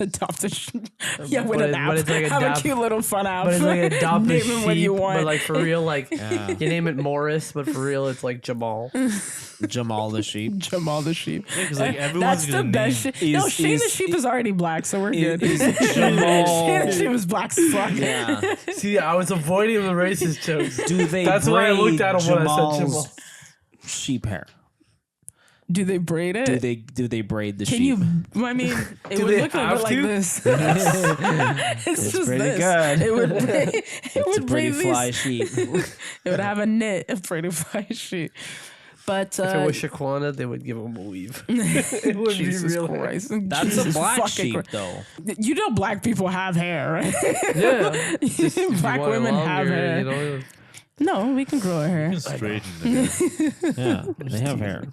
Adopt a sheep. Yeah, with But an it- app. but it's like Have adopt- a cute little fun app. But it's like adopt a Name sheep. him what you want. But like for real, like Yeah. you name it Morris, but for real, it's like Jamal. Jamal the sheep. Jamal the sheep. Because like everyone's That's the gonna best name. shit. No, Is- Shane the is- sheep is already black, so we're good. Is Shane Jamal? the sheep is black as fuck. Yeah. See, I was avoiding the racist jokes. Do they? That's why I looked braid at him when I said Jamal's Jamal. sheep hair? Do they braid it? Do they braid the Can sheep? you? I mean, it Do would they look a bit have like to? this. It's just pretty this. good. It would. It It's a would pretty braid fly these. sheep. It would have a knit, a pretty fly sheet. But If it was Shaquana, they would give him a weave. It would Jesus be real. Christ, That's Jesus a black fucking sheep, Christ. though. You know, black people have hair, right? Yeah. Just if you Black want it women have longer, hair. You know, No, we can grow our hair. You can straighten it. Yeah, they have hair.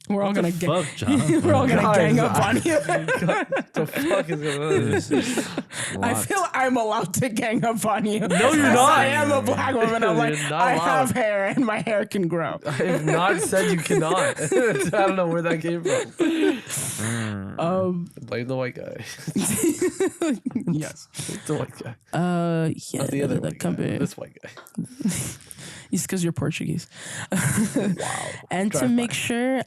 We're all gonna get. Fuck, John. We're all gonna gang up on you. What the fuck is going on? I feel I'm allowed to gang up on you. No, you're not. I am a black woman. I'm like, You're not I allowed. have hair and my hair can grow. I have not said you cannot. I don't know where that came from. Blame the white guy. Yes. The white guy. Yeah. Not the other the white guy. company. This white guy. It's because you're Portuguese. Wow. And to Drive make by. sure,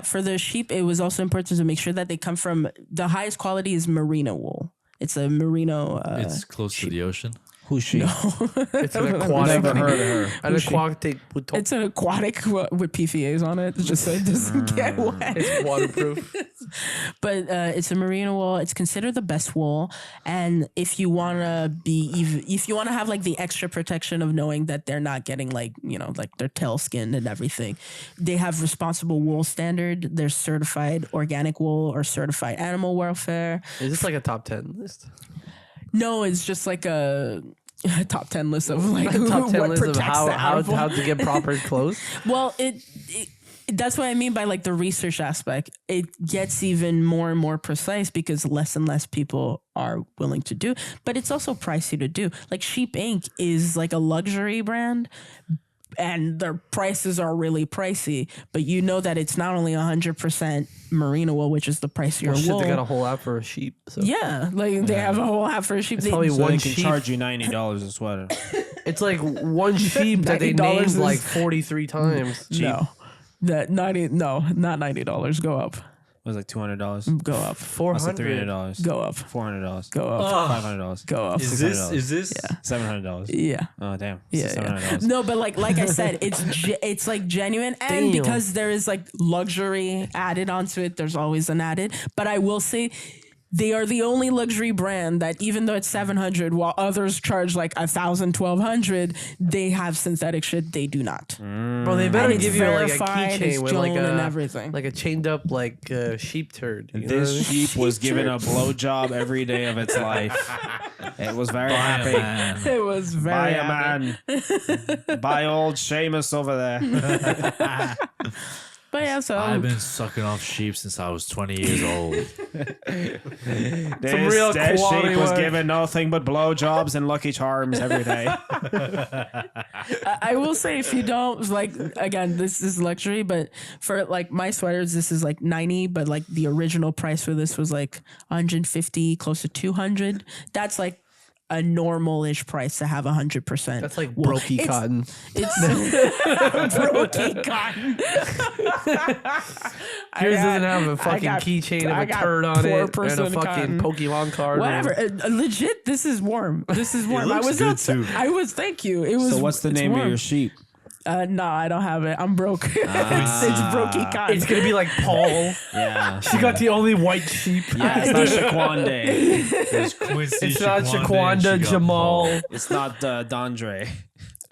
for the sheep, it was also important to make sure that they come from the highest quality is merino wool. It's a merino. It's close to the ocean. Who's she? It's an aquatic. Never heard of her. An aquatic. It's an aquatic with PVAs on it, just so it doesn't get wet. It's waterproof. But it's a merino wool. It's considered the best wool, and if you wanna if you wanna have like the extra protection of knowing that they're not getting like their tail skinned and everything, they have responsible wool standard. There's certified organic wool or certified animal welfare. Is this like a top 10 list? No, it's just like a top 10 list of like Top 10 what list of protects how, the how, animal. how to get proper clothes? Well, that's what I mean by like the research aspect. It gets even more and more precise because less and less people are willing to do. But it's also pricey to do. Like Sheep Inc. is like a luxury brand, and their prices are really pricey. But you know that it's not only 100% merino wool, which is the pricier Well, shit, wool. they got a whole app for a sheep. So. Yeah, like they have a whole half for a sheep. They- probably So one they can sheep. charge you $90 a sweater. It's like one sheep that they $90 named is- like 43 times. no, that not $90. Go up, It was like $200. go up, Also $400. $300. go up, $400. go up, $500. go up. Is this? $700. Yeah. Oh damn. Yeah, $700. No, but like I said, it's like genuine, and Damn. because there is like luxury added onto it, there's always an added. But I will say, they are the only luxury brand that even though it's $700, while others charge like $1,000, $1,200, they have synthetic shit. They do not. Bro, they better And it's give you like a verified, it's keychain with like Joan and a everything. like a chained up like sheep turd. You know This what I mean? sheep was given a blowjob every day of its life. It was very happy. Man. It was Buy very a happy. man. Buy old Seamus over there. But yeah, so I've been sucking off sheep since I was 20 years old. This, real this quality sheep was work. given nothing but blowjobs and Lucky Charms every day. I will say, if you don't like, again, this is luxury, but for like my sweaters, this is like 90, but like the original price for this was like 150, close to 200. That's like a normal-ish price to have 100%. That's like wool. brokey It's- cotton. It's brokey cotton. Yours doesn't have a fucking got- keychain of I a got turd on poor it and a person fucking cotton. Pokemon card. Whatever. Legit, this is warm. This is warm. I looks was good, outside. too. I was. Thank you. It was. So what's the it's name warm. of your sheep? No, I don't have it. I'm broke. it's brokey cotton. It's gonna be like Paul. Yeah. She got the only white sheep. Yeah, it's not Shaquande. There's Quincy, It's not and she Shaquanda, got Jamal. Paul. It's not Dondre.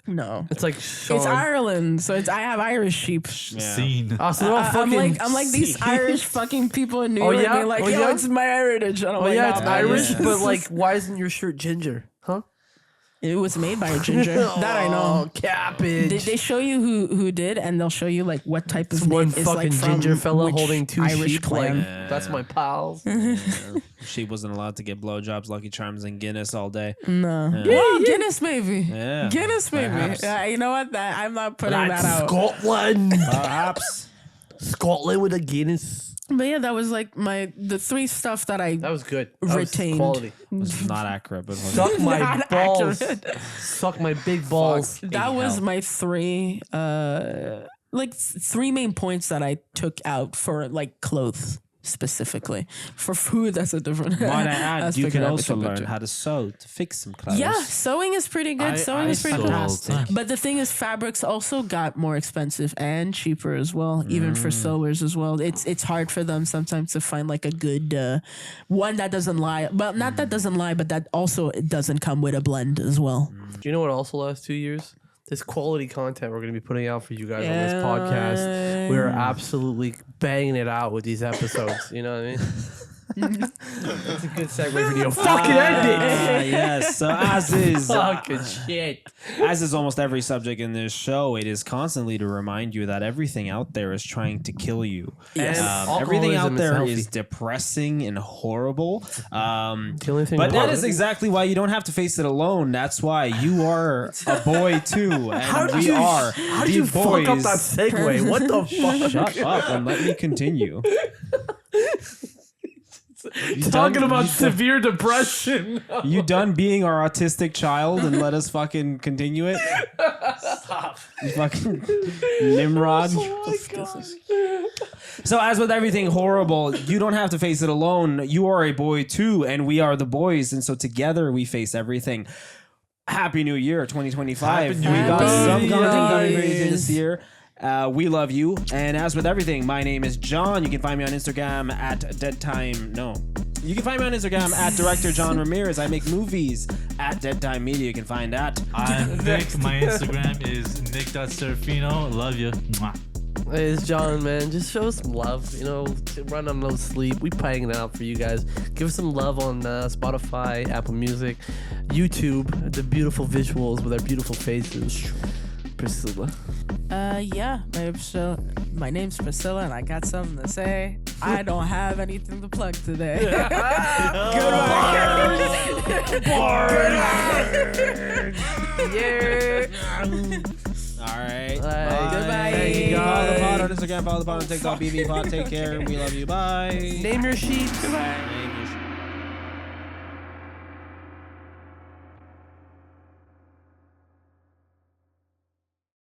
No. It's like Sean. It's Ireland, so I have Irish sheep. Yeah. Scene. Oh, so they're all fucking. I'm like these Irish fucking people in New Oh, York yeah? being like, Oh, yo, yeah? it's my heritage. And I'm Oh like, yeah, nah, it's man, Irish, yeah. but like, why isn't your shirt ginger? Huh? it was made by a ginger. That I know. Oh, cabbage. They show you who did, and they'll show you like what type of One name is fucking like from ginger fella which holding two Irish sheep. clan. Like, that's my pals. She wasn't allowed to get blowjobs, Lucky Charms, and Guinness all day. No. Yeah. Well, Guinness maybe. Yeah. Guinness maybe. Perhaps. You know what? I'm not putting That's that out. Scotland. Perhaps. Scotland with a Guinness. But yeah, that was like the three stuff that I That was good. That was Retained. quality. It's not accurate, but Suck my Not balls. accurate. Suck my big balls. that was my three three main points that I took out for like clothes specifically. For food, that's a different might I add, you aspect can of also everything, learn but how to sew to fix some clothes. yeah, sewing is pretty good. Sewing is pretty sew good. all the time. But the thing is, fabrics also got more expensive and cheaper as well, even for sewers as well. It's hard for them sometimes to find like a good one that doesn't lie. Well, not that doesn't lie, but that also it doesn't come with a blend as well. Do you know what also last 2 years? This quality content we're going to be putting out for you guys on this podcast. We're absolutely banging it out with these episodes. You know what I mean? That's a good segue video. Fucking end it. Yes. So as is Fucking shit. as is almost every subject in this show, it is constantly to remind you that everything out there is trying to kill you. Yes. Everything out Alcoholism is there healthy. is depressing and horrible. The only thing But that about is it- exactly why you don't have to face it alone. That's why you are a boy too, and How did we you, are how the did you boys. fuck up that segue? What the fuck? Shut up and let me continue. Talking about you severe depression. You done being our autistic child and let us fucking continue it? Stop. You fucking Nimrod. So as with everything horrible, you don't have to face it alone. You are a boy too, and we are the boys, and so together we face everything. Happy New Year, 2025. Happy New We got Year. some content coming for you Years. this year. We love you. And as with everything, my name is John. You can find me on Instagram at Deadtime. No. You can find me on Instagram at Director John Ramirez. I make movies at Deadtime Media. You can find that. I'm Nick. My Instagram is nick.serafino. Love you. Mwah. Hey, it's John, man. Just show us some love. You know, run on no sleep. We paying it out for you guys. Give us some love on Spotify, Apple Music, YouTube. The beautiful visuals with our beautiful faces. Priscilla. Yeah, my name's Priscilla, and I got something to say. I don't have anything to plug today. Yeah. All right. Goodbye. Thank you, Follow the pod guys. on Instagram, follow the pod on TikTok, BB Pod. Take care. We love you. Bye. Name your sheep. Name your